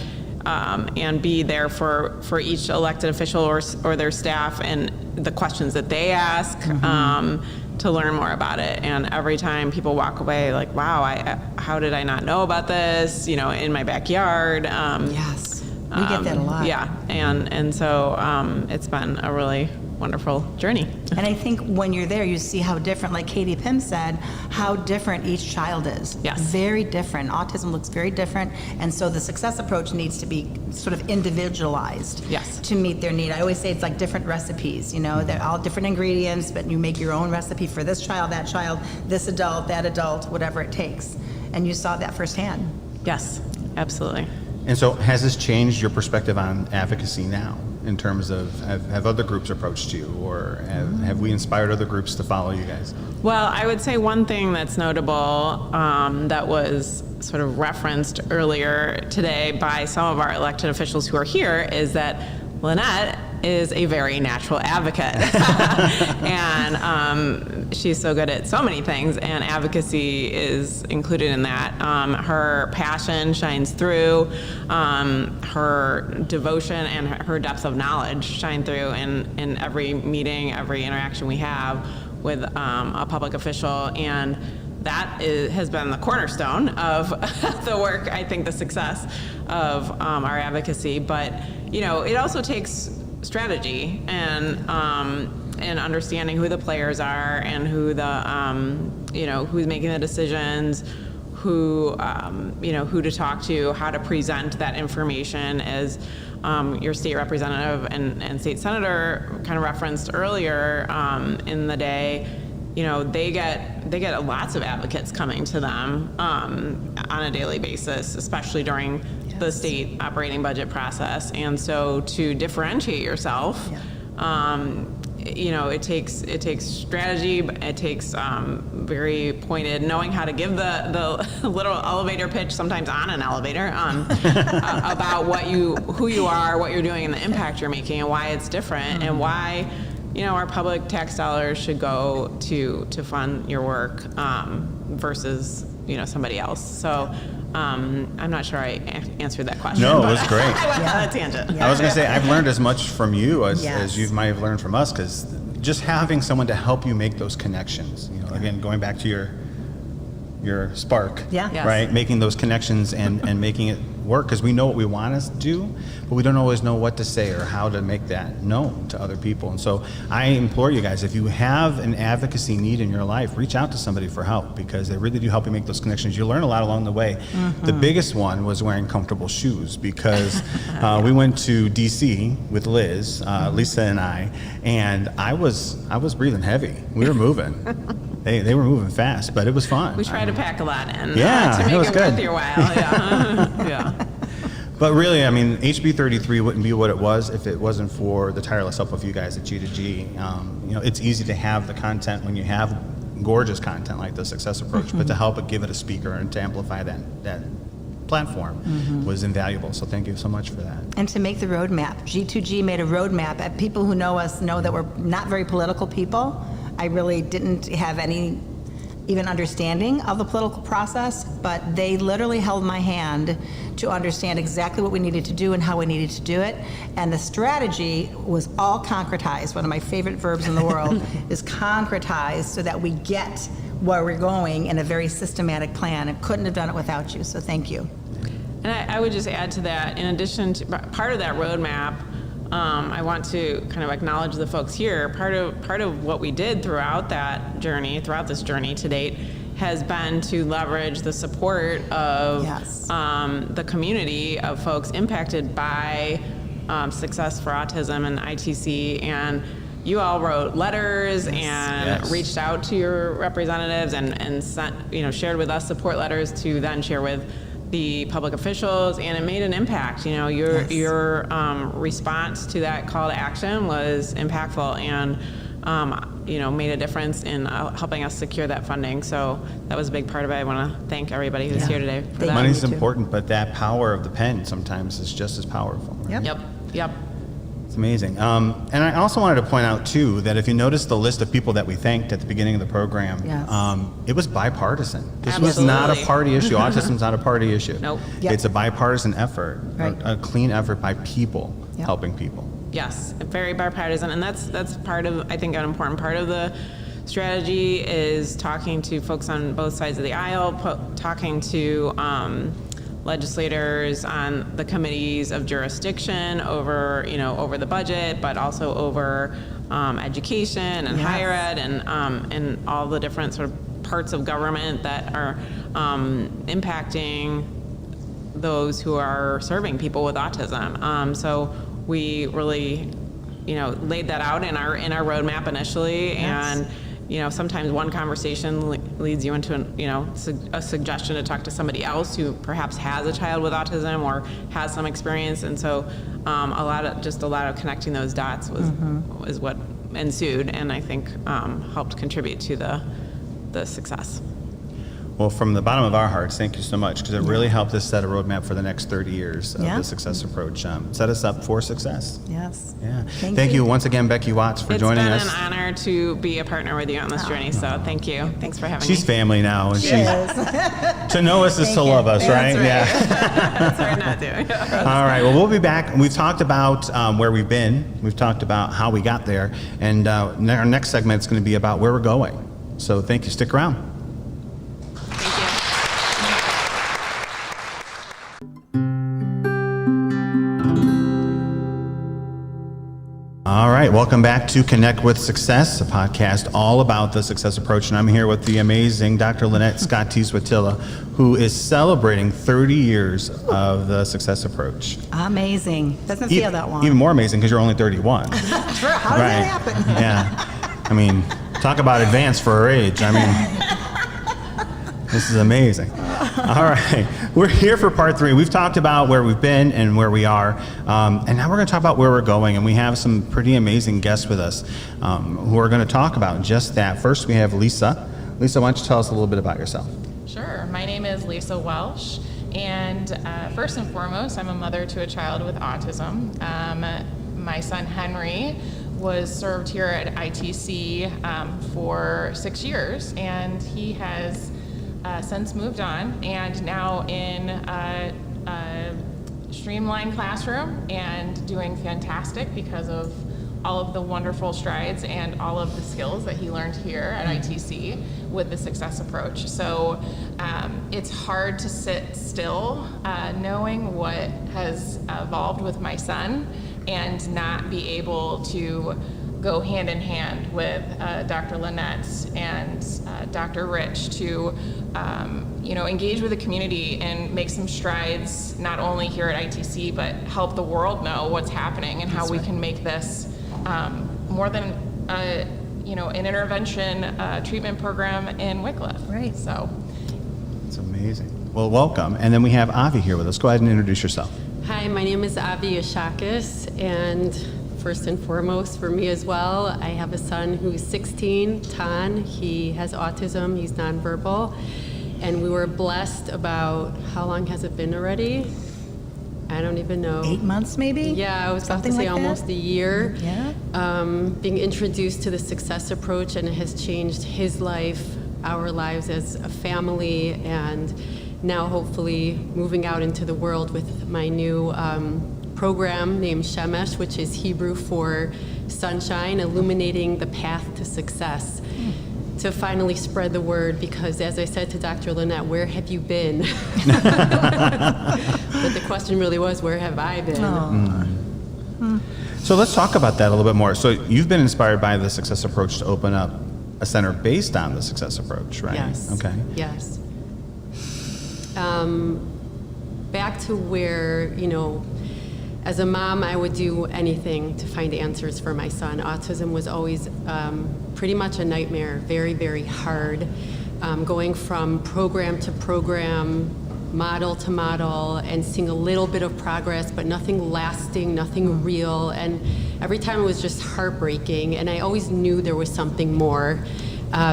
and be there for each elected official or their staff and the questions that they ask to learn more about it. And every time people walk away like, wow, how did I not know about this? In my backyard. Yes, we get that a lot. Yeah, and so it's been a really wonderful journey. And I think when you're there, you see how different, like Katie Pym said, how different each child is. Yes. Very different. Autism looks very different. And so the success approach needs to be sort of individualized Yes. to meet their need. I always say it's like different recipes, they're all different ingredients, but you make your own recipe for this child, that child, this adult, that adult, whatever it takes. And you saw that firsthand. Yes, absolutely. And so has this changed your perspective on advocacy now in terms of have other groups approached you, or have we inspired other groups to follow you guys? Well, I would say one thing that's notable that was sort of referenced earlier today by some of our elected officials who are here is that Lynette is a very natural advocate. And she's so good at so many things, and advocacy is included in that. Her passion shines through, her devotion and her depth of knowledge shine through in every meeting, every interaction we have with a public official, and that has been the cornerstone of the work, I think the success of our advocacy. But, it also takes strategy and understanding who the players are and who who's making the decisions, who to talk to, how to present that information. As your state representative and state senator kind of referenced earlier in the day, they get lots of advocates coming to them on a daily basis, especially during the state operating budget process. And so to differentiate yourself, it takes strategy, it takes very pointed, knowing how to give the little elevator pitch, sometimes on an elevator, about who you are, what you're doing, and the impact you're making, and why it's different, and why our public tax dollars should go to fund your work versus somebody else. So I'm not sure I answered that question. No, it was great. I went on a tangent. I was going to say, I've learned as much from you as you might have learned from us, because just having someone to help you make those connections, again, going back to your spark, Yeah. right? Making those connections and making it work, because we know what we want to do, but we don't always know what to say or how to make that known to other people. And so I implore you guys, if you have an advocacy need in your life, reach out to somebody for help, because they really do help you make those connections. You learn a lot along the way. The biggest one was wearing comfortable shoes, because we went to DC with Liz, Lisa and I was breathing heavy. We were moving. They were moving fast, but it was fun. We try to pack a lot in Yeah, to make it was it good. worth your while. Yeah. Yeah. But really, HB 33 wouldn't be what it was if it wasn't for the tireless help of you guys at G2G. It's easy to have the content when you have gorgeous content like the Success Approach, but to help it give it a speaker and to amplify that platform was invaluable. So thank you so much for that. And to make the roadmap. G2G made a roadmap. People who know us know that we're not very political people. I really didn't have any even understanding of the political process, but they literally held my hand to understand exactly what we needed to do and how we needed to do it. And the strategy was all concretized. One of my favorite verbs in the world is concretized, so that we get where we're going in a very systematic plan. I couldn't have done it without you, so thank you. And I would just add to that, in addition to part of that roadmap, I want to kind of acknowledge the folks here. Part of what we did throughout this journey to date, has been to leverage the support of the community of folks impacted by Success for Autism and ITC. And you all wrote letters and reached out to your representatives and sent, shared with us support letters to then share with the public officials, and it made an impact. Your response to that call to action was impactful, and made a difference in helping us secure that funding. So that was a big part of it. I want to thank everybody who's here today for that. Money's important, but that power of the pen sometimes is just as powerful. Right? Yep. It's amazing. And I also wanted to point out, too, that if you notice the list of people that we thanked at the beginning of the program, it was bipartisan. This was not a party issue. Autism's not a party issue. Nope. It's a bipartisan effort, a clean effort by people helping people. Yes, very bipartisan, and that's part of, I think, an important part of the strategy is talking to folks on both sides of the aisle, talking to legislators on the committees of jurisdiction over the budget, but also over education and higher ed and all the different sort of parts of government that are impacting those who are serving people with autism. So we really, laid that out in our roadmap initially, and sometimes one conversation leads you into a suggestion to talk to somebody else who perhaps has a child with autism or has some experience, and so a lot of connecting those dots is what ensued, and I think helped contribute to the success. Well, from the bottom of our hearts, thank you so much, because it really helped us set a roadmap for the next 30 years of the Success Approach. Set us up for success. Yes. Yeah. Thank you once again, Becky Watts, for joining us. It's been an honor to be a partner with you on this journey, so thank you. Thanks for having me. She's family now, and to know us is to love us, right? Yeah. That's hard not to. All right. Well, we'll be back. We've talked about where we've been. We've talked about how we got there, and our next segment is going to be about where we're going. So thank you. Stick around. All right, welcome back to Connect with Success, a podcast all about the Success Approach, and I'm here with the amazing Dr. Lynette Scott T-Swatilla, who is celebrating 30 years of the Success Approach. Amazing. Doesn't feel that long. Even more amazing because you're only 31. How did that happen? Yeah. Talk about advanced for her age. I mean, this is amazing. All right, we're here for part 3. We've talked about where we've been and where we are, and now we're going to talk about where we're going, and we have some pretty amazing guests with us who are going to talk about just that. First, we have Lisa. Lisa, why don't you tell us a little bit about yourself? Sure. My name is Lisa Welsh, and first and foremost, I'm a mother to a child with autism. My son Henry was served here at ITC for 6 years, and he has since moved on and now in a streamlined classroom and doing fantastic because of all of the wonderful strides and all of the skills that he learned here at ITC with the success approach. So it's hard to sit still knowing what has evolved with my son and not be able to go hand in hand with Dr. Lynette and Dr. Rich to engage with the community and make some strides not only here at ITC but help the world know what's happening and how we can make this more than an intervention treatment program in Wycliffe. Right. So It's amazing. Well, welcome. And then we have Avi here with us. Go ahead and introduce yourself. Hi, my name is Avi Yashakis, and first and foremost for me as well, I have a son who's 16, Tan. He has autism, he's nonverbal, and we were blessed about, how long has it been already? I don't even know. 8 months maybe? Yeah, I was about to Something say like that? almost a year. Yeah. Being introduced to the success approach, and it has changed his life, our lives as a family, and now hopefully moving out into the world with my new program named Shemesh, which is Hebrew for sunshine, illuminating the path to success. To finally spread the word, because as I said to Dr. Lynette, where have you been? But the question really was, where have I been? So let's talk about that a little bit more. So you've been inspired by the success approach to open up a center based on the success approach, right? Yes. Okay. Yes. Back to where, as a mom, I would do anything to find answers for my son. Autism was always pretty much a nightmare, very, very hard. Going from program to program, model to model, and seeing a little bit of progress, but nothing lasting, nothing real. And every time it was just heartbreaking, and I always knew there was something more.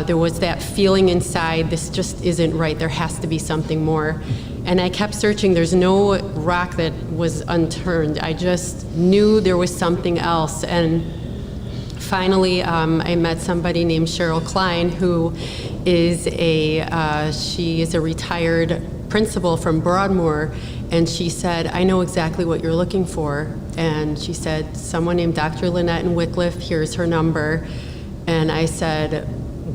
There was that feeling inside, this just isn't right, there has to be something more. And I kept searching, there's no rock that was unturned. I just knew there was something else. And finally, I met somebody named Cheryl Klein, who is she is a retired principal from Broadmoor, and she said, I know exactly what you're looking for. And she said, someone named Dr. Lynette in Wycliffe, here's her number. And I said,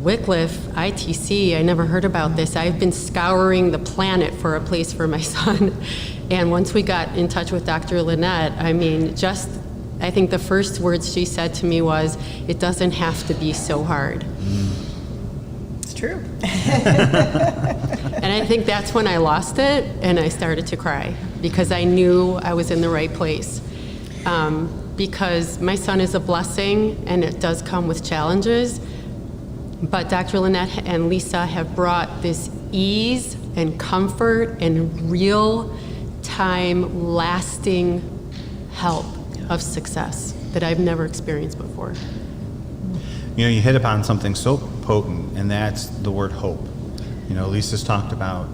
Wycliffe, ITC, I never heard about this. I've been scouring the planet for a place for my son. And once we got in touch with Dr. Lynette, I think the first words she said to me was, it doesn't have to be so hard. It's true. And I think that's when I lost it and I started to cry because I knew I was in the right place. Because my son is a blessing and it does come with challenges. But Dr. Lynette and Lisa have brought this ease and comfort and real-time, lasting help of success that I've never experienced before. You hit upon something so potent, and that's the word hope. Lisa's talked about,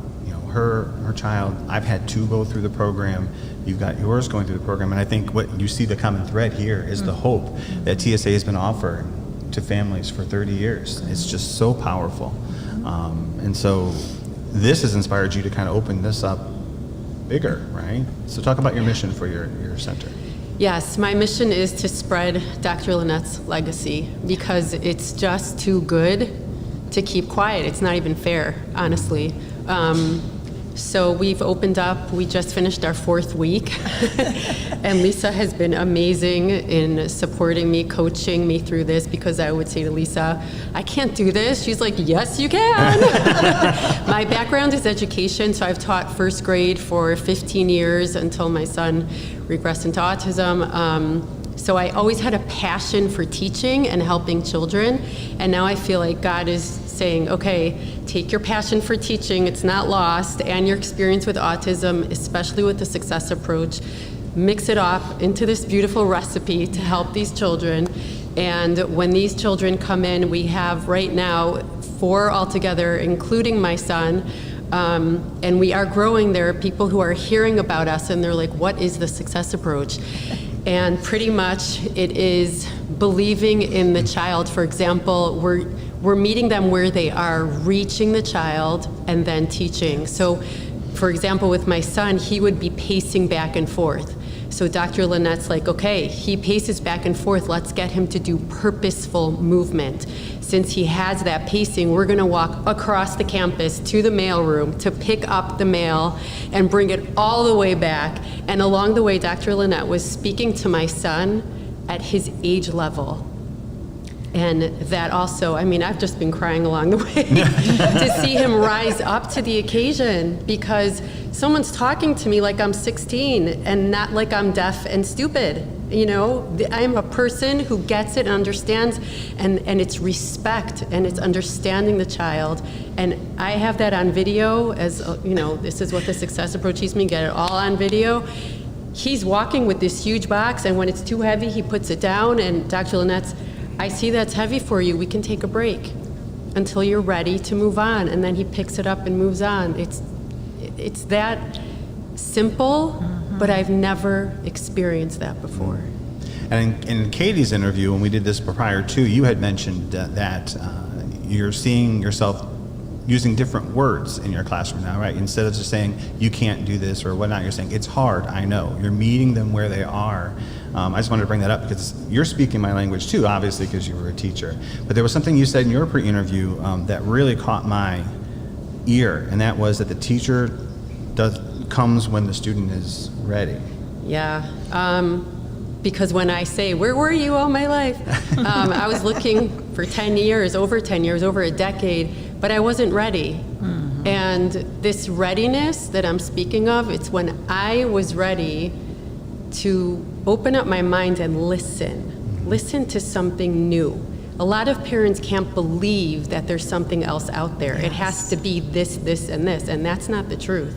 her child. I've had 2 go through the program. You've got yours going through the program, and I think what you see the common thread here is the hope that TSA has been offering to families for 30 years. It's just so powerful. And so this has inspired you to kind of open this up bigger, right? So talk about your mission for your center. Yes, my mission is to spread Dr. Lynette's legacy because it's just too good to keep quiet. It's not even fair, honestly. So we've opened up, we just finished our 4th week, and Lisa has been amazing in supporting me, coaching me through this, because I would say to Lisa, I can't do this. She's like, yes, you can. My background is education, so I've taught 1st grade for 15 years until my son regressed into autism. So I always had a passion for teaching and helping children, and now I feel like God is saying, okay, take your passion for teaching, it's not lost, and your experience with autism, especially with the success approach, mix it up into this beautiful recipe to help these children. And when these children come in, we have right now 4 altogether, including my son, and we are growing. There are people who are hearing about us and they're like, what is the success approach? And pretty much it is believing in the child. For example, we're meeting them where they are, reaching the child, and then teaching. So, for example, with my son, he would be pacing back and forth. So Dr. Lynette's like, okay, he paces back and forth, let's get him to do purposeful movement. Since he has that pacing, we're gonna walk across the campus to the mailroom to pick up the mail and bring it all the way back. And along the way, Dr. Lynette was speaking to my son at his age level. And that also, I mean, I've just been crying along the way to see him rise up to the occasion, because someone's talking to me like I'm 16 and not like I'm deaf and stupid. You know, I'm a person who gets it and understands, and it's respect and it's understanding the child. And I have that on video, as you know, this is what the success approach teaches me, get it all on video. He's walking with this huge box, and when it's too heavy, he puts it down, and Dr. Lynette's, I see that's heavy for you, we can take a break until you're ready to move on. And then he picks it up and moves on. It's that simple, but I've never experienced that before. And in Katie's interview, when we did this prior to, you had mentioned that you're seeing yourself using different words in your classroom now, right? Instead of just saying, you can't do this or whatnot, you're saying, it's hard, I know. You're meeting them where they are. I just wanted to bring that up because you're speaking my language too, obviously, because you were a teacher. But there was something you said in your pre-interview that really caught my ear, and that was that the teacher comes when the student is ready. Yeah, because when I say, where were you all my life? I was looking for 10 years, over a decade, but I wasn't ready. And this readiness that I'm speaking of, it's when I was ready to open up my mind and listen to something new. A lot of parents can't believe that there's something else out there. Yes. It has to be this, and this, and that's not the truth.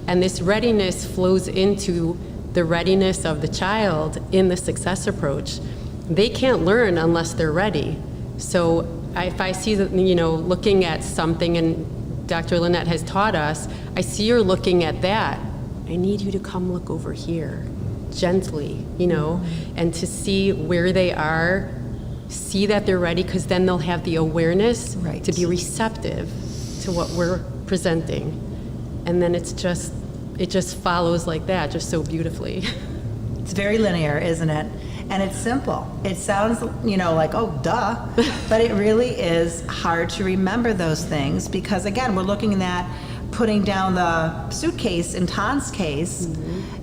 And this readiness flows into the readiness of the child in the success approach. They can't learn unless they're ready. So if I see that, you know, looking at something, and Dr. Lynette has taught us, I see you're looking at that. I need you to come look over here, gently, you know, and to see where they are, see that they're ready, because then they'll have the awareness to be receptive to what we're presenting. And then it just follows like that, just so beautifully. It's very linear, isn't it? And it's simple. It sounds, you know, like, oh, duh, but it really is hard to remember those things because, again, we're looking at putting down the suitcase in Tan's case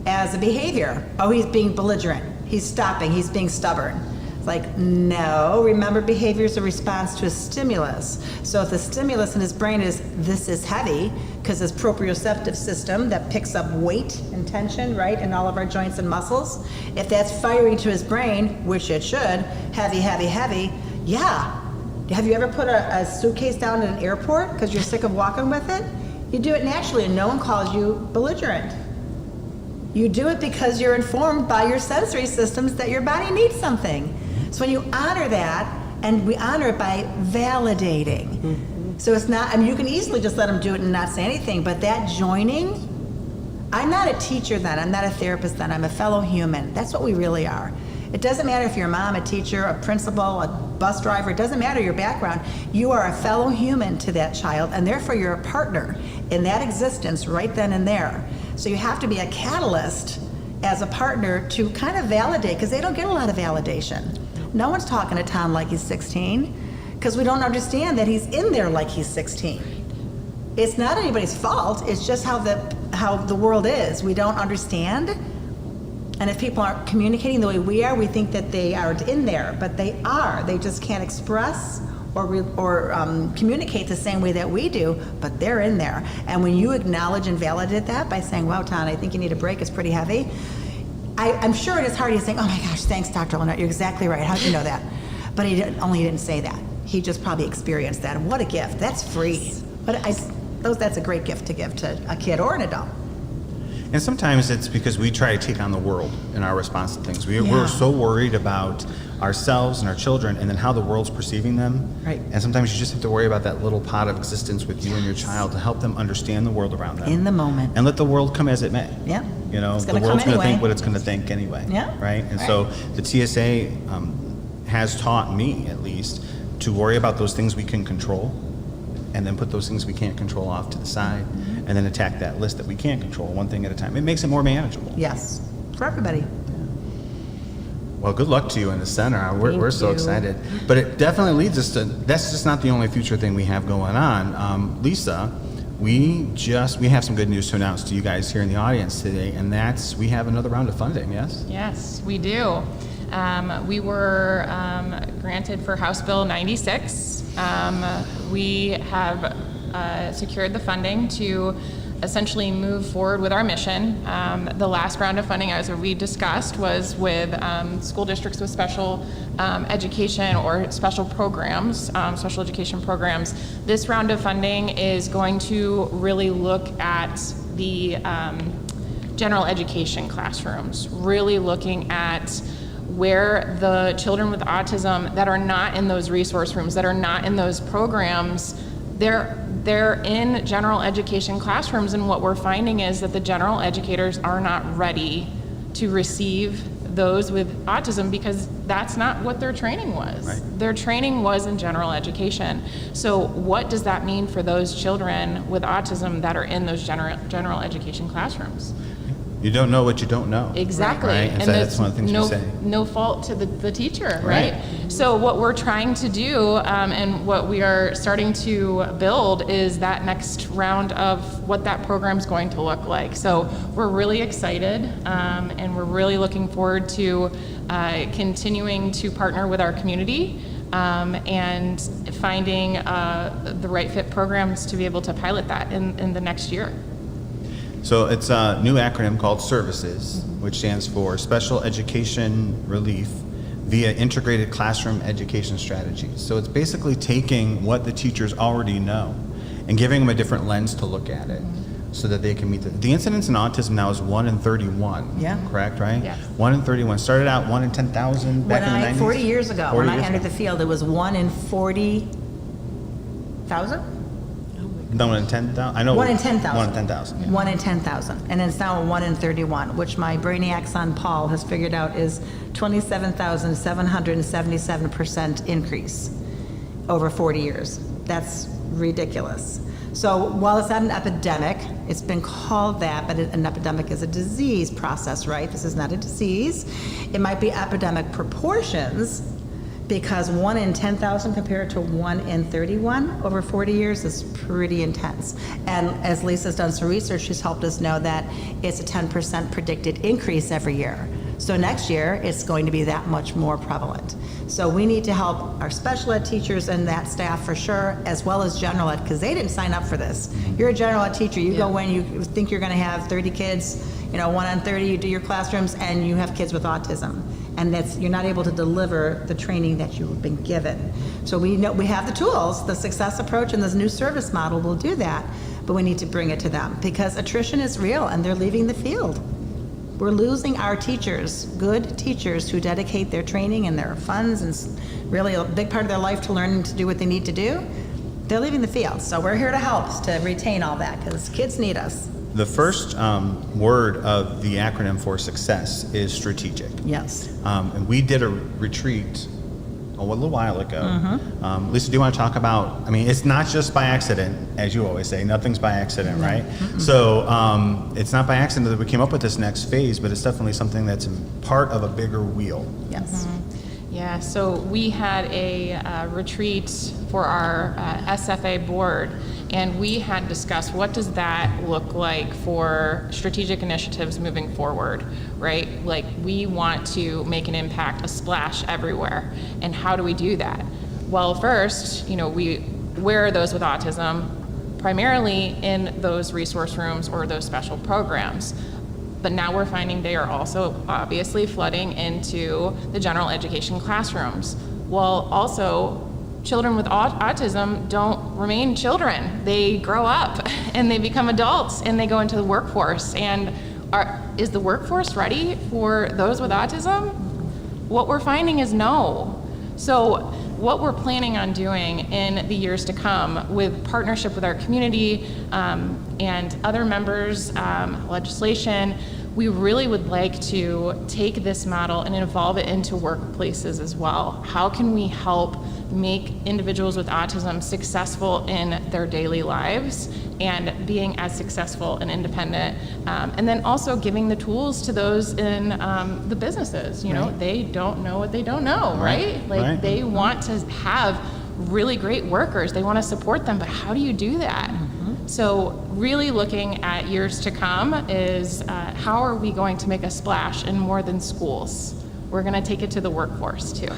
as a behavior. Oh, he's being belligerent. He's stopping. He's being stubborn. It's like, no, remember, behavior is a response to a stimulus. So if the stimulus in his brain is, this is heavy, because his proprioceptive system that picks up weight and tension, right, in all of our joints and muscles, if that's firing to his brain, which it should, heavy, heavy, heavy, yeah. Have you ever put a suitcase down at an airport because you're sick of walking with it? You do it naturally and no one calls you belligerent. You do it because you're informed by your sensory systems that your body needs something. So when you honor that, and we honor it by validating. So it's not, I mean, you can easily just let them do it and not say anything, but that joining, I'm not a teacher then, I'm not a therapist then, I'm a fellow human. That's what we really are. It doesn't matter if you're a mom, a teacher, a principal, a bus driver, it doesn't matter your background. You are a fellow human to that child, and therefore you're a partner in that existence right then and there. So you have to be a catalyst as a partner to kind of validate, because they don't get a lot of validation. No one's talking to Tom like he's 16, because we don't understand that he's in there like he's 16. It's not anybody's fault, it's just how the world is. We don't understand. And if people aren't communicating the way we are, we think that they aren't in there, but they are. They just can't express or communicate the same way that we do, but they're in there. And when you acknowledge and validate that by saying, wow, Ton, I think you need a break, it's pretty heavy, I'm sure in his heart he's saying, oh my gosh, thanks, Dr. Lynette, you're exactly right. How'd you know that? But he didn't say that. He just probably experienced that. And what a gift. That's free. That's a great gift to give to a kid or an adult. And sometimes it's because we try to take on the world in our response to things. We're so worried about ourselves and our children and then how the world's perceiving them. Right. And sometimes you just have to worry about that little pot of existence with you and your child to help them understand the world around them. In the moment. And let the world come as it may. Yeah. You know, It's the gonna world's come going to anyway. think what it's going to think anyway. Yeah. Right? And Right. so the TSA has taught me, at least, to worry about those things we can control and then put those things we can't control off to the side and then attack that list that we can't control one thing at a time. It makes it more manageable. Yes, for everybody. Well, good luck to you in the center. We're so excited. But it definitely leads us to, that's just not the only future thing we have going on. Lisa, we have some good news to announce to you guys here in the audience today, and that's we have another round of funding, yes? Yes, we do. We were granted for House Bill 96. We have secured the funding to essentially move forward with our mission. The last round of funding, as we discussed, was with school districts with special education or special programs, special education programs. This round of funding is going to really look at the general education classrooms, really looking at where the children with autism that are not in those resource rooms, that are not in those programs, they're in general education classrooms, and what we're finding is that the general educators are not ready to receive those with autism because that's not what their training was. Right. Their training was in general education. So what does that mean for those children with autism that are in those general education classrooms? You don't know what you don't know. Exactly. Right? And so that's one of the things we say. No fault to the teacher, right? So what we're trying to do and what we are starting to build is that next round of what that program's going to look like. So we're really excited and we're really looking forward to continuing to partner with our community and finding the right fit programs to be able to pilot that in the next year. So it's a new acronym called SERVICES, which stands for Special Education Relief via Integrated Classroom Education Strategies. So it's basically taking what the teachers already know and giving them a different lens to look at it so that they can meet the incidence in autism now is 1 in 31. Yeah. Correct, right? Yes. 1 in 31. Started out 1 in 10,000 back in the 90s. 40 years ago, 40 when I years entered ago. the field, it was 1 in 40,000? No, 1 in 10,000? I know. 1 in 10,000. 1 in 10,000, yeah. 1 in 10,000. And it's now 1 in 31, which my brainiac son Paul has figured out is 27,777% increase over 40 years. That's ridiculous. So while it's not an epidemic, it's been called that, but an epidemic is a disease process, right? This is not a disease. It might be epidemic proportions, because 1 in 10,000 compared to 1 in 31 over 40 years is pretty intense. And as Lisa's done some research, she's helped us know that it's a 10% predicted increase every year. So next year, it's going to be that much more prevalent. So we need to help our special ed teachers and that staff for sure, as well as general ed, because they didn't sign up for this. You're a general ed teacher, you go in, you think you're gonna have 30 kids, 1 on 30, you do your classrooms, and you have kids with autism. And you're not able to deliver the training that you've been given. So we know we have the tools, the success approach and this new service model will do that, but we need to bring it to them because attrition is real and they're leaving the field. We're losing our teachers, good teachers who dedicate their training and their funds and really a big part of their life to learn to do what they need to do. They're leaving the field. So we're here to help to retain all that because kids need us. The first word of the acronym for success is strategic. Yes. And we did a retreat a little while ago. Lisa, do you want to talk about, it's not just by accident, as you always say, nothing's by accident, right? So it's not by accident that we came up with this next phase, but it's definitely something that's part of a bigger wheel. Yes. Yeah, so we had a retreat for our SFA board, and we had discussed what does that look like for strategic initiatives moving forward, right? Like we want to make an impact, a splash everywhere, and how do we do that? Well, first, where are those with autism? Primarily in those resource rooms or those special programs. but now we're finding they are also obviously flooding into the general education classrooms. Well, also, children with autism don't remain children. They grow up and they become adults and they go into the workforce. And is the workforce ready for those with autism? What we're finding is no. So what we're planning on doing in the years to come with partnership with our community and other members, legislation, we really would like to take this model and evolve it into workplaces as well. How can we help make individuals with autism successful in their daily lives and being as successful and independent, and then also giving the tools to those in the businesses. You know, they don't know what they don't know, right? Like they want to have really great workers. They want to support them, but how do you do that? So really looking at years to come is how are we going to make a splash in more than schools? We're going to take it to the workforce too.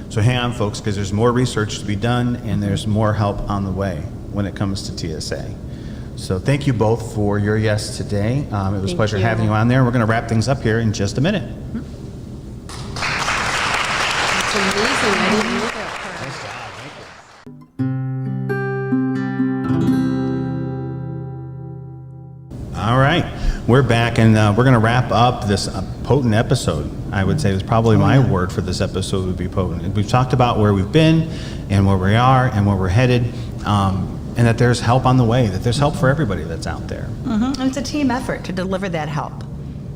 So hang on, folks, because there's more research to be done and there's more help on the way when it comes to TSA. So thank you both for your yes today. It was a pleasure having you on there. We're going to wrap things up here in just a minute. That's amazing. I didn't know that part. All right, we're back, and we're going to wrap up this potent episode. I would say it was probably my word for this episode would be potent. We've talked about where we've been and where we are and where we're headed, and that there's help on the way, that there's help for everybody that's out there. And it's a team effort to deliver that help.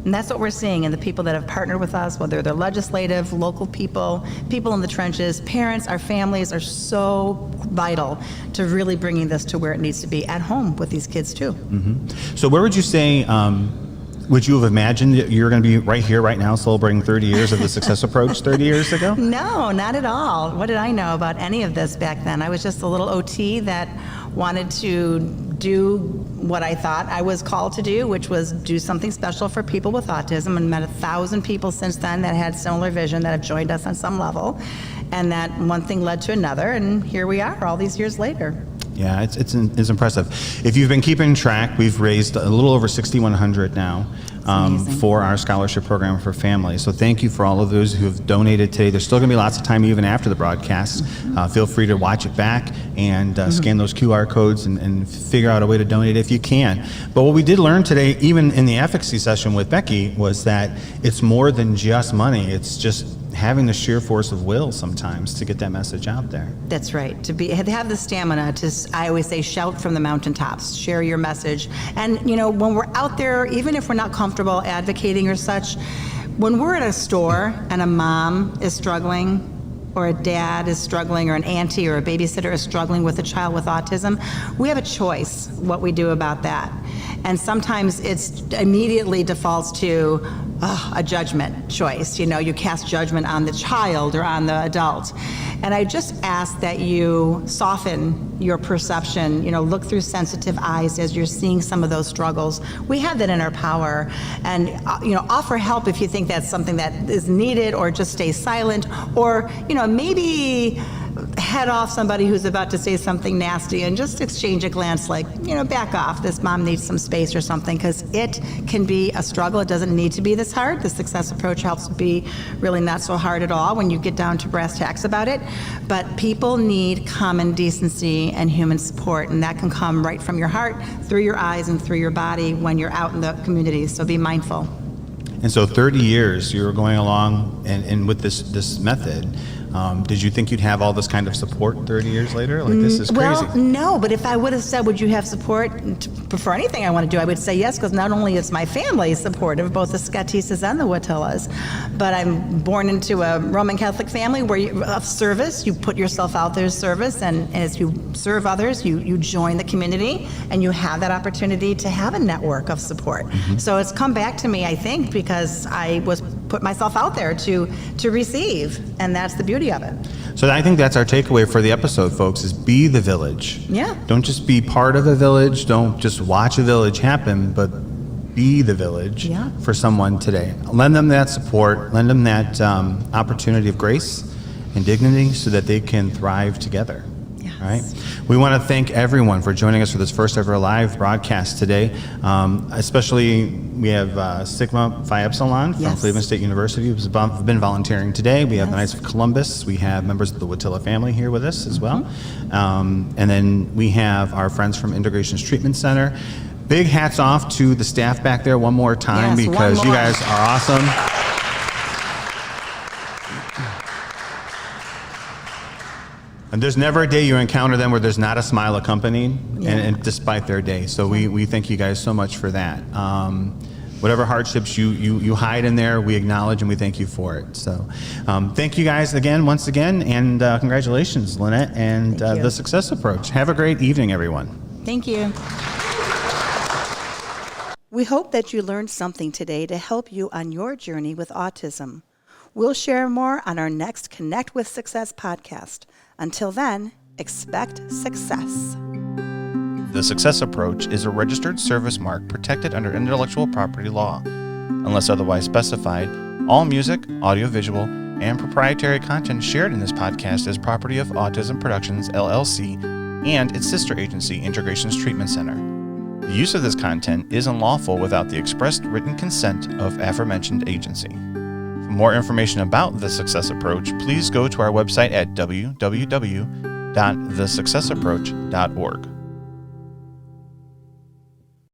And that's what we're seeing in the people that have partnered with us, whether they're legislative, local people, people in the trenches, parents, our families are so vital to really bringing this to where it needs to be at home with these kids too. So where would you say, would you have imagined that you were going to be right here, right now, celebrating 30 years of the Success Approach 30 years ago? No, not at all. What did I know about any of this back then? I was just a little OT that wanted to do what I thought I was called to do, which was do something special for people with autism, and met 1,000 people since then that had similar vision that have joined us on some level. And that one thing led to another, and here we are all these years later. Yeah, it's impressive. If you've been keeping track, we've raised a little over $6,100 now for our scholarship program for families. So thank you for all of those who have donated today. There's still going to be lots of time even after the broadcast. Feel free to watch it back and scan those QR codes and figure out a way to donate if you can. But what we did learn today, even in the advocacy session with Becky, was that it's more than just money. It's just having the sheer force of will sometimes to get that message out there. That's right. To have the stamina to, I always say, shout from the mountaintops, share your message. And you know, when we're out there, even if we're not comfortable advocating or such, when we're at a store and a mom is struggling, or a dad is struggling, or an auntie or a babysitter is struggling with a child with autism, we have a choice what we do about that. And sometimes it's immediately defaults to a judgment choice. You know, you cast judgment on the child or on the adult. And I just ask that you soften your perception, you know, look through sensitive eyes as you're seeing some of those struggles. We have that in our power. And, you know, offer help if you think that's something that is needed, or just stay silent, or, you know, maybe head off somebody who's about to say something nasty and just exchange a glance like, you know, back off. This mom needs some space or something, because it can be a struggle. It doesn't need to be this hard. The Success Approach helps be really not so hard at all when you get down to brass tacks about it. But people need common decency and human support, and that can come right from your heart, through your eyes, and through your body when you're out in the community. So be mindful. And so 30 years you were going along and with this method. Did you think you'd have all this kind of support 30 years later? Like, this is crazy. Well, no, but if I would have said, would you have support for anything I want to do, I would say yes, because not only is my family supportive, both the Scottises and the Watillas, but I'm born into a Roman Catholic family where of service, you put yourself out there as service, and as you serve others, you join the community, and you have that opportunity to have a network of support. So it's come back to me, I think, because I put myself out there to receive, and that's the beauty of it. So I think that's our takeaway for the episode, folks, is be the village. Yeah. Don't just be part of a village. Don't just watch a village happen, but be the village for someone today. Lend them that support. Lend them that opportunity of grace and dignity so that they can thrive together. All right. We want to thank everyone for joining us for this first ever live broadcast today, especially We have Sigma Phi Epsilon from Yes. Cleveland State University, who's been volunteering today. We have the Knights of Columbus. We have members of the Watilla family here with us as well. And then we have our friends from Integrations Treatment Center. Big hats off to the staff back there one more time, Yes, one because you more. guys are awesome. And there's never a day you encounter them where there's not a smile accompanied, and despite their day. So we thank you guys so much for that. Whatever hardships you hide in there, we acknowledge and we thank you for it. So thank you guys once again, and congratulations, Lynette, and Thank you. the Success Approach. Have a great evening, everyone. Thank you. We hope that you learned something today to help you on your journey with autism. We'll share more on our next Connect with Success podcast. Until then, expect success. The Success Approach is a registered service mark protected under intellectual property law. Unless otherwise specified, all music, audiovisual, and proprietary content shared in this podcast is property of Autism Productions, LLC, and its sister agency, Integrations Treatment Center. The use of this content is unlawful without the expressed written consent of aforementioned agency. For more information about the Success Approach, please go to our website at www.thesuccessapproach.org.